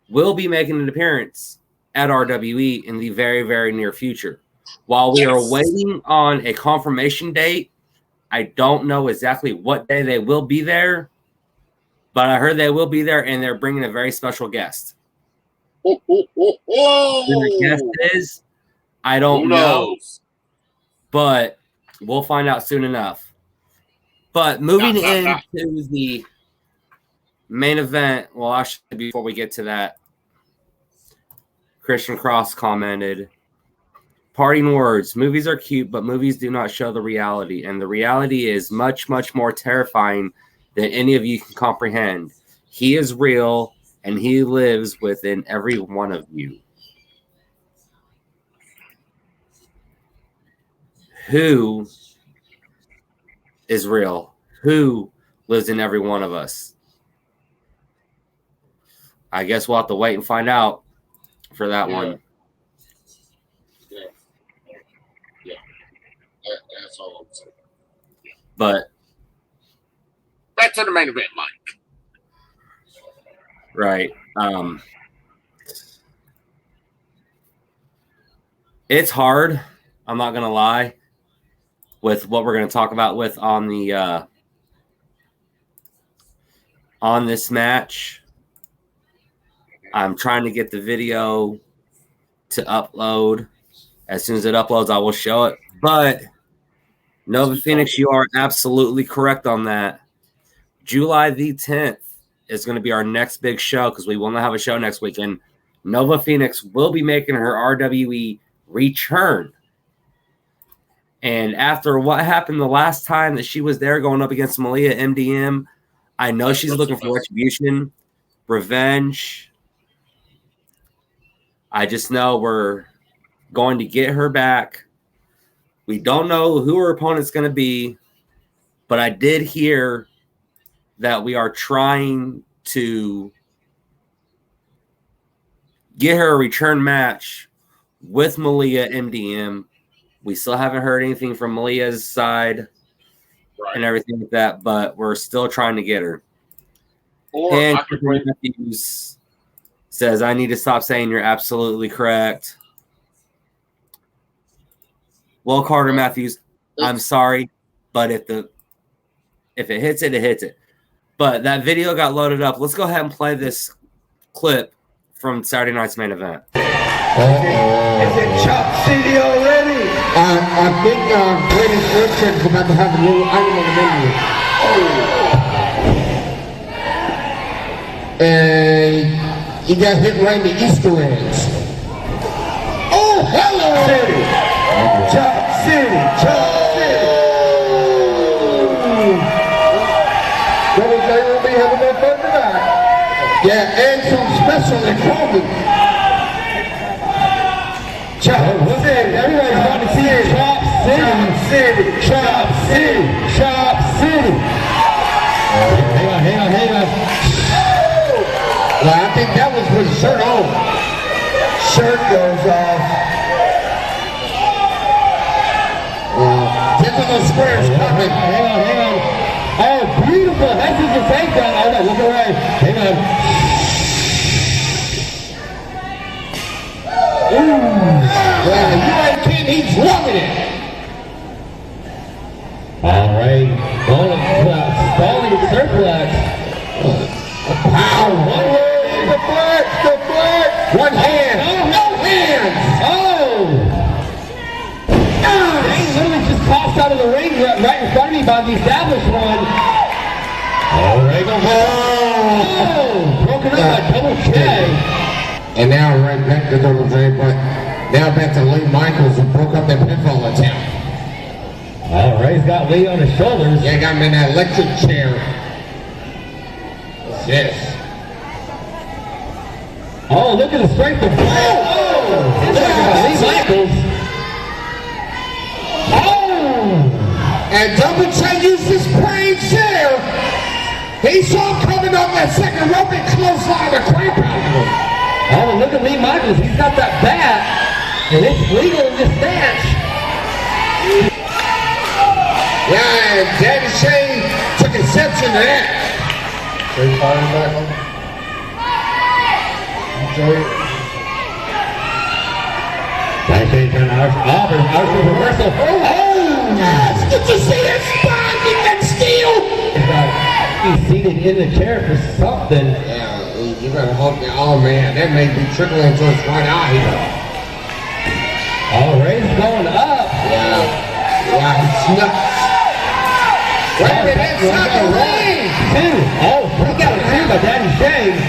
will be making an appearance at RWE in the very, very near future. While we are waiting on a confirmation date, I don't know exactly what day they will be there, but I heard they will be there, and they're bringing a very special guest. Who the guest is, I don't know, but we'll find out soon enough. But moving into the main event, well, actually, before we get to that, Christian Cross commented, parting words, movies are cute, but movies do not show the reality. And the reality is much, much more terrifying than any of you can comprehend. He is real, and he lives within every one of you. Who is real? Who lives in every one of us? I guess we'll have to wait and find out for that one. Yeah. That's all I'm saying. But back to the main event, Mike. Right. It's hard. I'm not gonna lie. With what we're gonna talk about with on the on this match, I'm trying to get the video to upload. As soon as it uploads, I will show it. But Nova Phoenix, you are absolutely correct on that. July the 10th is going to be our next big show because we will not have a show next weekend. Nova Phoenix will be making her RWE return. And after what happened the last time that she was there going up against Malia MDM, I know she's looking for retribution, revenge. I just know we're going to get her back. We don't know who her opponent's going to be, but I did hear that we are trying to get her a return match with Malia MDM. We still haven't heard anything from Malia's side and everything like that, but we're still trying to get her. And Matthews says, I need to stop saying you're absolutely correct. Well, Carter Matthews, I'm sorry, but if it hits it, it hits it. But that video got loaded up. Let's go ahead and play this clip from Saturday night's main event. Is it Chop City already? I think British Earthquake is about to have a little item on the menu. And you got hit right in the Easter eggs. Oh, hello! City. Chop City. Chop City. Double J will be having that fun tonight. Yeah, and some special in common. Chop City. Everybody's about to see Chop City. Chop City. Chop City. Hang on. Well, I think that was with shirt on. Shirt goes off. Typical squares coming. Hang on. Oh, beautiful. That's just a takedown. Oh, no, look away. Hang on. Ooh. Yeah, you ain't kidding. He's loving it. All right. Falling surplex. Pow. One way. The flag. One hand. Oh, no hands. Oh. He literally just tossed out of the ring right in front of me by the established one. All right. Oh. Broken up by Double J. And now right back to Double J, but now back to Lee Michaels who broke up that pinfall attempt. All right, he's got Lee on his shoulders. Yeah, got him in that electric chair. What's this? Oh, look at the strength of Lee Michaels. Oh! And Double J used his praying chair. He saw him coming up that second rope and clothesline the crap out of him. Oh, look at Lee Michaels. He's got that bat, and it's legal in this match. Yeah, and Daddy Shane took exception to that. Jay firing back on. Jay. Daddy Shane trying to out reversal. Oh, yes! Did you see that spine? Get that steel? He's seated in the chair for something. Yeah, you better hope that. Oh man, that may be trickling to his right eye. Oh, Ray's going up. Yeah, he's nuts. Wait a minute, that's not the ring! Two. Oh, we got a two by Daddy Shane.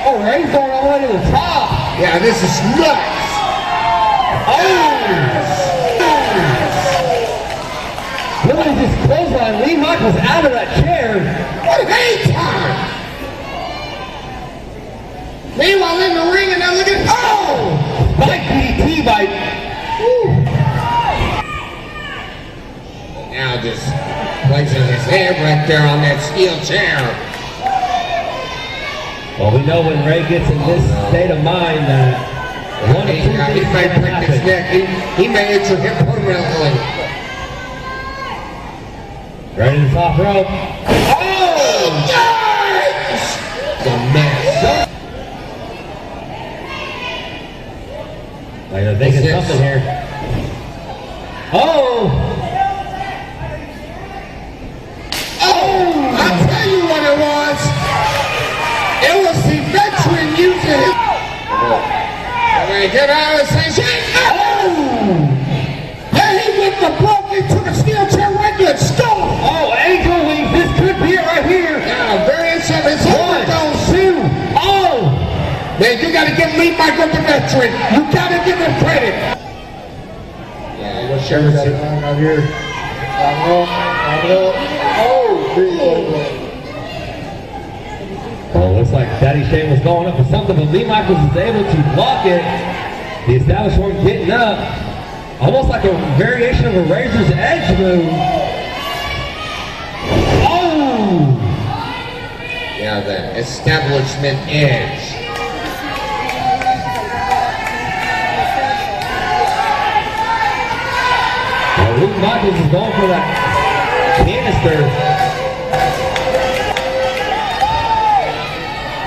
Oh, Ray's going all the way to the top. Yeah, this is nuts. Oh! Look at this clothesline. Lee Michaels out of that chair. What a hang time! Meanwhile, in the ring, and now look at Spike DDT by. Now just placing his head right there on that steel chair. Well, we know when Ray gets in this state of mind that one of two things he may break his neck. He may injure him permanently. Right in the top rope. Oh! Yes! The mess. They're thinking something here. Oh! Oh! I'll tell you what it was. It was the veteran using his. Get out of the station. Oh! Yeah, he went the block. He took a steel chair right to its skull. Oh, angel wings. This could be it right here. Yeah, variance of his overdose. Two. Oh! Man, you got to give Lee Michael the veteran. You got to give him credit. Yeah, what's your right here? Oh, looks like Daddy Shane was going up for something, but Lee Michaels is able to block it. The established one getting up. Almost like a variation of a Razor's Edge move. Oh! Yeah, the establishment edge. Well, Lee Michaels is going for that canister.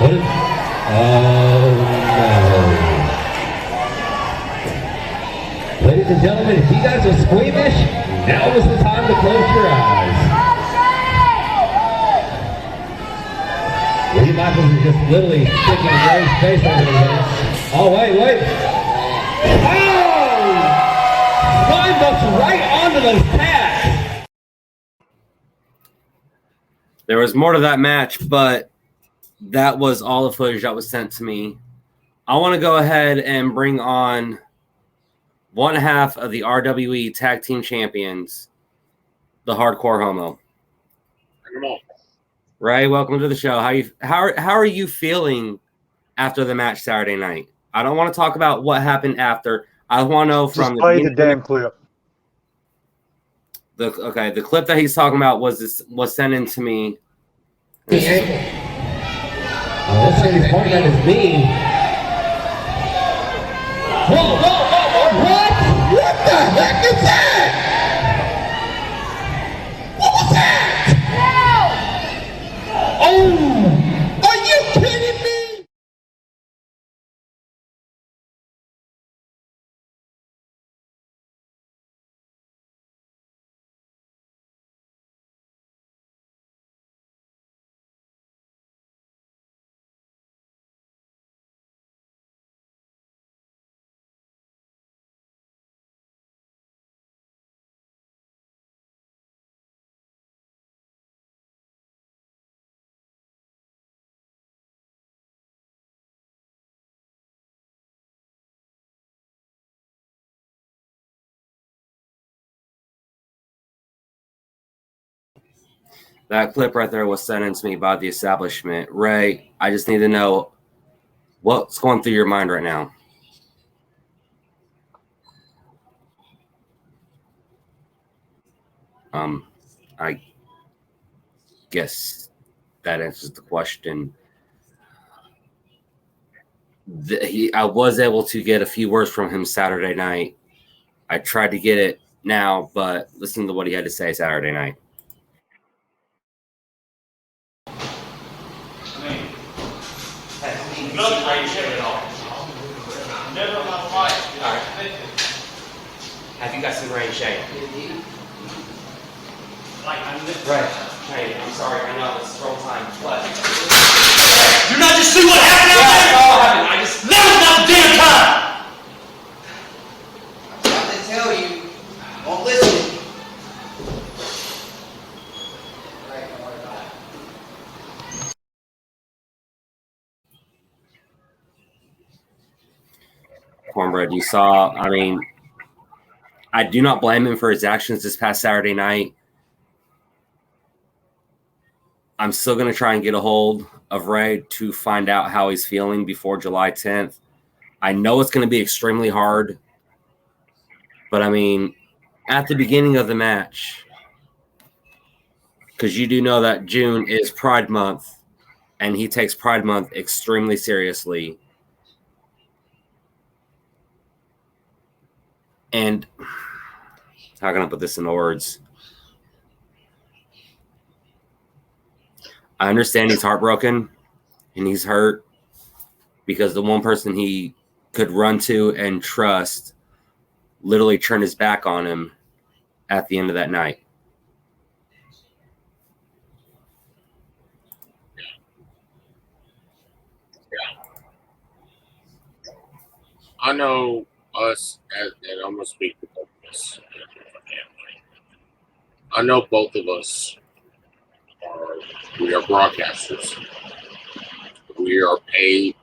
What is... Oh, no. Ladies and gentlemen, if you guys are squeamish, now is the time to close your eyes. Lee Michaels is just literally sticking Ray's face over his head. Oh, wait. Oh! Spine buster right onto those pads. There was more to that match, but that was all the footage that was sent to me. I want to go ahead and bring on one half of the RWE Tag Team Champions, the Hardcore Homo. Come on. Ray, welcome to the show. How are you feeling after the match Saturday night? I don't want to talk about what happened after. I want to know from just play the damn clip. The clip that he's talking about was sent in to me. Looks like he's pointing at his knee. Whoa! What? What the heck is that? What was that? Oh! Are you kidding me? That clip right there was sent in to me by the establishment. Ray, I just need to know what's going through your mind right now. I guess that answers the question. I was able to get a few words from him Saturday night. I tried to get it now, but listen to what he had to say Saturday night. Never in my life. All right. Have you got some rain shade? Right. Hey, I'm sorry. I know it's scroll time. What? You're not just seeing what happened out there? Yeah, all happened. I just. Now's not the damn time! I'm trying to tell you. Won't listen. Right, don't worry about it. Cornbread, you saw, I mean, I do not blame him for his actions this past Saturday night. I'm still going to try and get a hold of Ray to find out how he's feeling before July 10th. I know it's going to be extremely hard, but I mean, at the beginning of the match, because you do know that June is Pride Month, and he takes Pride Month extremely seriously. And how can I put this into words? I understand he's heartbroken and he's hurt because the one person he could run to and trust literally turned his back on him at the end of that night. I know us, and I'm going to speak for both of us. I know both of us we are broadcasters. We are paid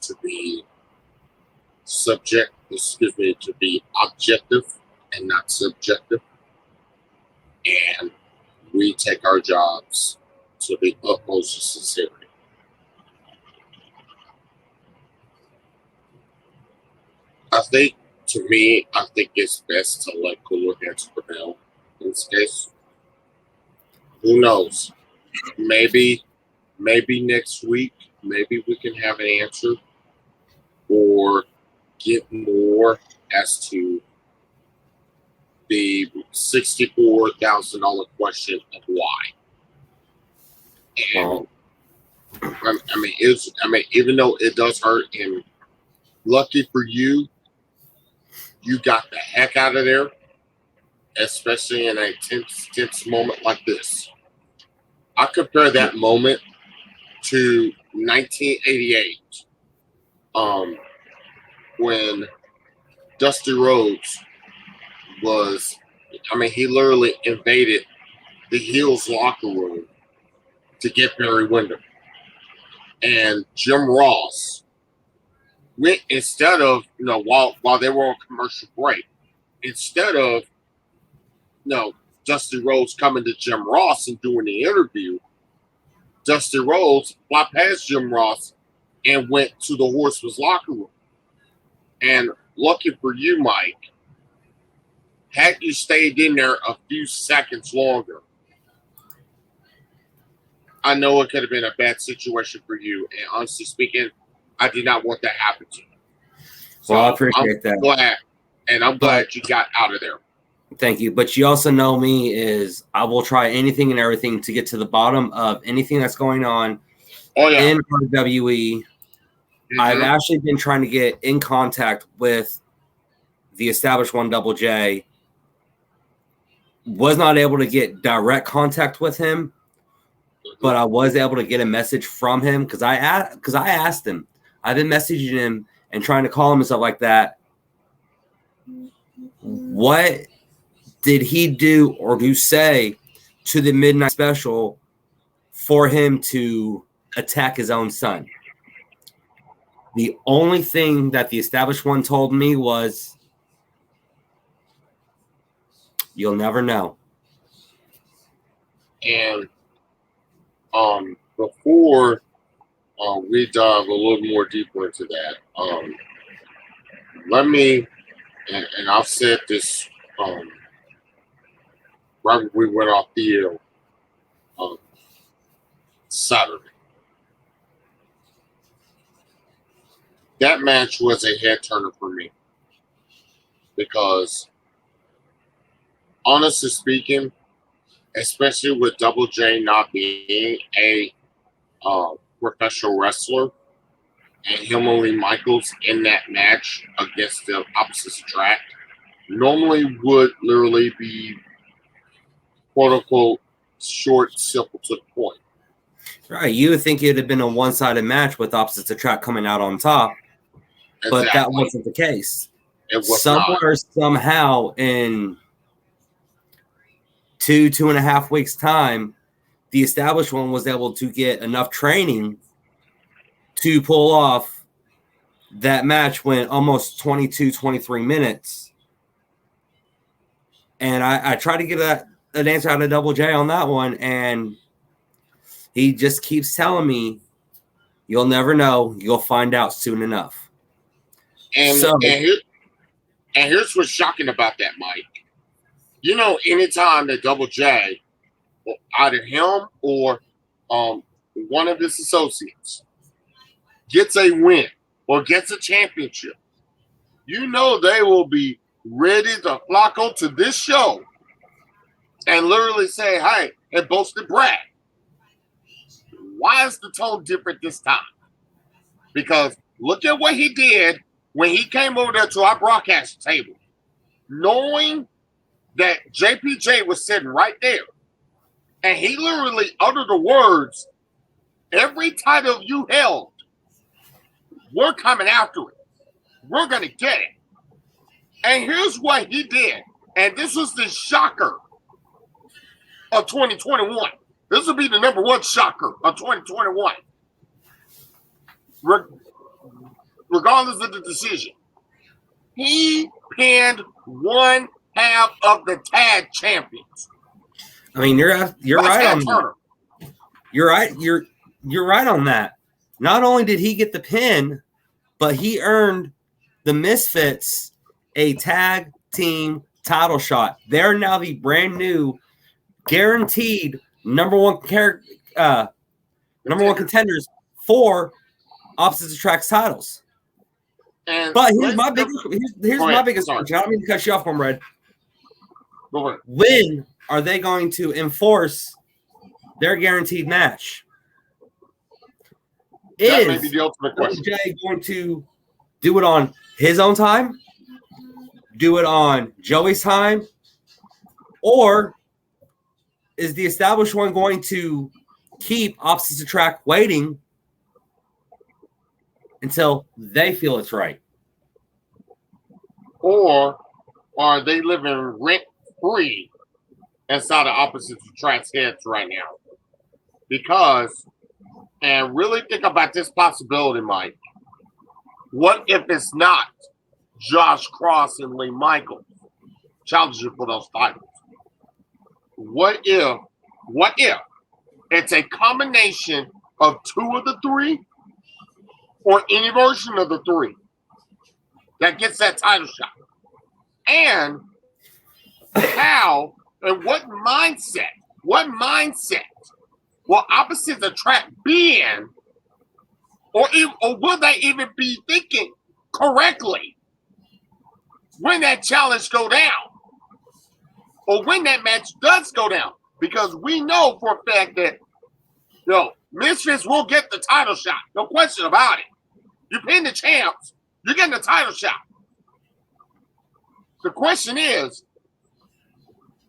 to be to be objective and not subjective. And we take our jobs to the utmost of sincerity. I think it's best to let cooler heads prevail in this case. Who knows? Maybe next week, maybe we can have an answer or get more as to the $64,000 question of why. And even though it does hurt, and lucky for you, you got the heck out of there, especially in a tense moment like this. I compare that moment to 1988, when Dusty Rhodes he literally invaded the Heels locker room to get Barry Windham. And Jim Ross went, instead of, while they were on commercial break, instead of, Dusty Rhodes coming to Jim Ross and doing the interview, Dusty Rhodes bypassed Jim Ross and went to the Horseman's locker room. And lucky for you, Mike, had you stayed in there a few seconds longer, I know it could have been a bad situation for you. And honestly speaking, I did not want that to happen to you. So well, I appreciate that. I'm glad you got out of there. Thank you. But you also know me is I will try anything and everything to get to the bottom of anything that's going on in RWE. Mm-hmm. I've actually been trying to get in contact with the established one Double J. Was not able to get direct contact with him, but I was able to get a message from him because I asked him. I've been messaging him and trying to call him and stuff like that. What did he do or do say to the Midnight Special for him to attack his own son? The only thing that the established one told me was, you'll never know. And before we dive a little more deeper into that, let me, and I've said this right when we went off the air, Saturday. That match was a head turner for me because, honestly speaking, especially with Double J not being a professional wrestler, and him only Michaels in that match against the opposite track normally would literally be quote unquote short, simple to the point. Right. You would think it'd have been a one-sided match with opposites attract coming out on top, but that wasn't the case. It was somewhere, somehow, in 2.5 weeks' time, the established one was able to get enough training to pull off that match went almost 22, 23 minutes. And I tried to get an answer out of Double J on that one, and he just keeps telling me, you'll never know. You'll find out soon enough. And here's what's shocking about that, Mike. You know, anytime that Double J, either him or one of his associates, gets a win or gets a championship, you know they will be ready to flock onto this show and literally say, hey, and boast and brag. Why is the tone different this time? Because look at what he did when he came over there to our broadcast table, knowing that JPJ was sitting right there. And he literally uttered the words, every title you held, we're coming after it. We're going to get it. And here's what he did. And this was the shocker of 2021. This will be the number one shocker of 2021. Regardless of the decision. He pinned one half of the tag champions. I mean, you're right on that. You're right. You're right on that. Not only did he get the pin, but he earned the Misfits a tag team title shot. They're now the brand new, guaranteed number one contenders for opposites attract titles. But here's my biggest question. I don't mean to cut you off, Comrade. When are they going to enforce their guaranteed match? That may be the ultimate question. Is Jay going to do it on his own time? Do it on Joey's time? Or is the established one going to keep opposites attract waiting until they feel it's right? Or are they living rent-free inside of opposites attract's heads right now? Because, and really think about this possibility, Mike. What if it's not Josh Cross and Lee Michaels challenging for those titles? What if it's a combination of two of the three or any version of the three that gets that title shot? And how and what mindset will opposites attract be in, or will they even be thinking correctly when that challenge go down, or when that match does go down? Because we know for a fact that Misfits will get the title shot, no question about it. You pin the champs, you're getting the title shot. The question is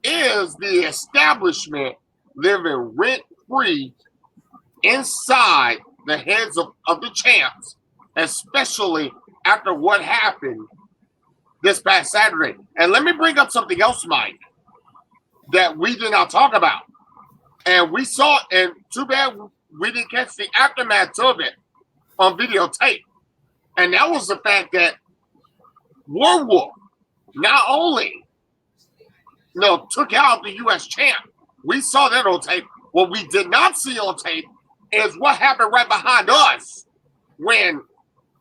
the establishment living rent-free inside the heads of the champs, especially after what happened this past Saturday? And let me bring up something else, Mike, that we did not talk about. And we saw, and too bad we didn't catch the aftermath of it on videotape. And that was the fact that Werewolf not only took out the U.S. champ. We saw that on tape. What we did not see on tape is what happened right behind us when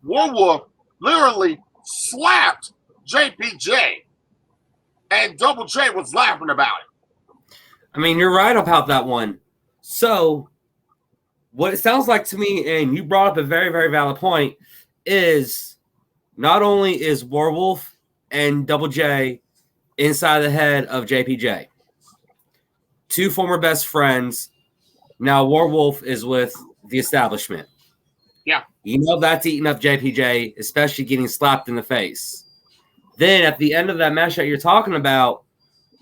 Werewolf literally slapped JPJ and Double J was laughing about it. I mean, you're right about that one. So what it sounds like to me, and you brought up a very, very valid point, is not only is Warwolf and Double J inside the head of JPJ, two former best friends. Now Warwolf is with the establishment. Yeah. You know that's eating up JPJ, especially getting slapped in the face. Then at the end of that match that you're talking about,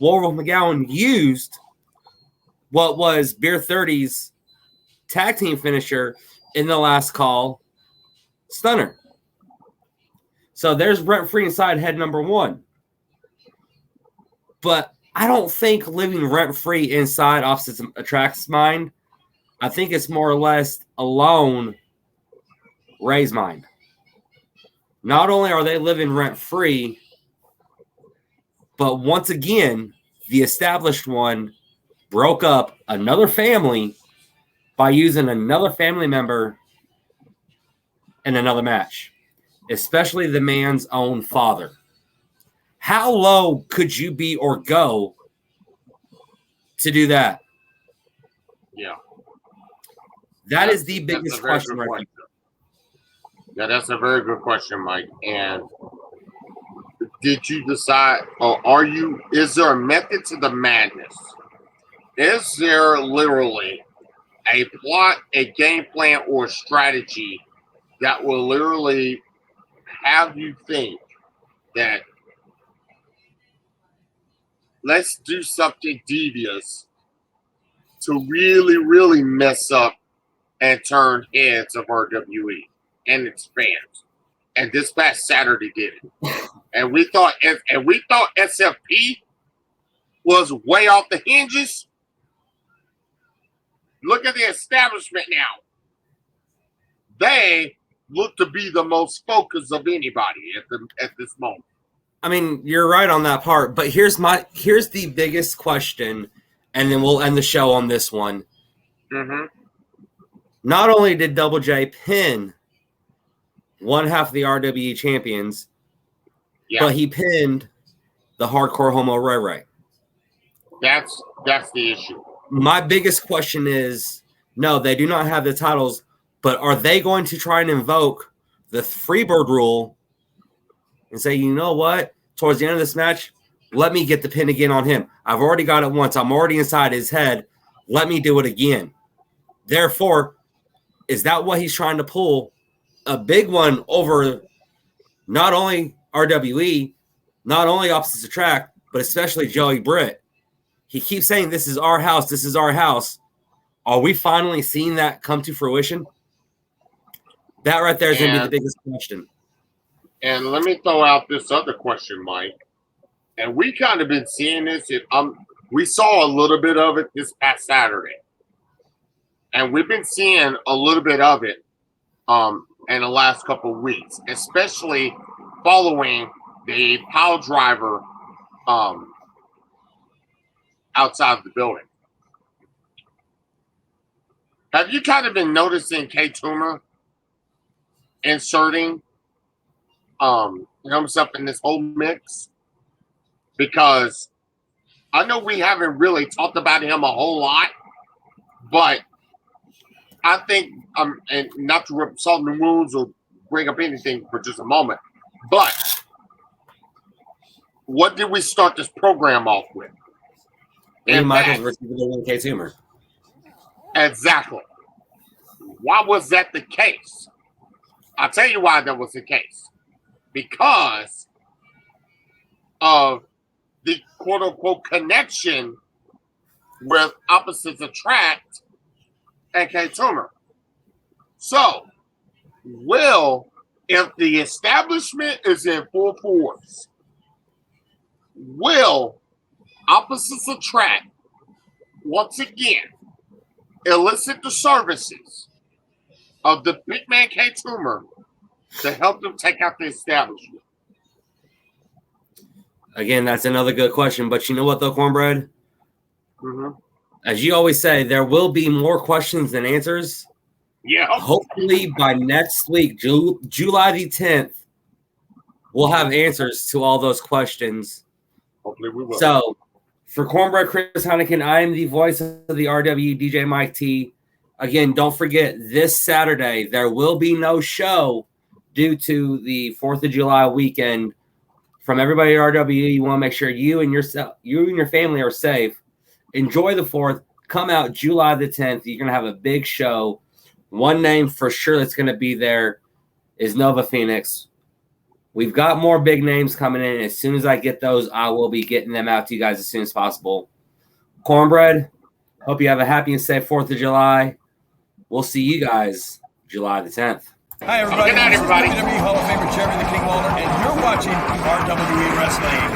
Warwolf McGowan used what was Beer 30's tag team finisher in the last call, Stunner. So there's Brent Free inside head number one. But I don't think living rent free inside Opposites Attract's mind. I think it's more or less alone Ray's mind. Not only are they living rent free, but once again, the established one broke up another family by using another family member in another match, especially the man's own father. How low could you be or go to do that? Yeah. That is the biggest question right now. Yeah, that's a very good question, Mike. And did you decide, or is there a method to the madness? Is there literally a plot, a game plan, or a strategy that will literally have you think that let's do something devious to really, really mess up and turn heads of RWE and its fans? And this past Saturday did it. And we thought SFP was way off the hinges. Look at the establishment now. They look to be the most focused of anybody at this moment. I mean, you're right on that part, but here's the biggest question, and then we'll end the show on this one. Mm-hmm. Not only did Double J pin one half of the RWE champions, but he pinned the Hardcore Homo Ray Ray. That's the issue. My biggest question is, no, they do not have the titles, but are they going to try and invoke the Freebird rule and say, you know what, towards the end of this match, let me get the pin again on him. I've already got it once. I'm already inside his head. Let me do it again. Therefore, is that what he's trying to pull? A big one over not only RWE, not only Opposites Attract, but especially Joey Britt. He keeps saying, this is our house. This is our house. Are we finally seeing that come to fruition? That right there is going to be the biggest question. And let me throw out this other question, Mike. And we kind of been seeing this. We saw a little bit of it this past Saturday. And we've been seeing a little bit of it in the last couple of weeks, especially following the pile driver outside of the building. Have you kind of been noticing K Toomer inserting himself in this whole mix? Because I know we haven't really talked about him a whole lot, but I think, and not to rip salt in the wounds or bring up anything for just a moment, but what did we start this program off with? And Michaels versus K Toomer. Exactly. Why was that the case? I'll tell you why that was the case. Because of the quote-unquote connection with Opposites Attract and K Toomer. So, if the establishment is in full force, will Opposites Attract once again elicit the services of the big man K Toomer to help them take out the establishment? Again, that's another good question. But you know what, though, Cornbread? Mm-hmm. As you always say, there will be more questions than answers. Yeah. Hopefully by next week, July the 10th, we'll have answers to all those questions. Hopefully we will. So, for Cornbread Chris Heineken, I am the voice of the RWE DJ Mike T. Again, don't forget this Saturday, there will be no show due to the 4th of July weekend. From everybody at RWE, you want to make sure you and your family are safe. Enjoy the 4th. Come out July the 10th. You're going to have a big show. One name for sure that's going to be there is Nova Phoenix. We've got more big names coming in. As soon as I get those, I will be getting them out to you guys as soon as possible. Cornbread, hope you have a happy and safe 4th of July. We'll see you guys July the 10th. Hi, everybody. Good night, everybody. This is WWE Hall of Famer Jerry the King Lawler, and you're watching RWE Wrestling.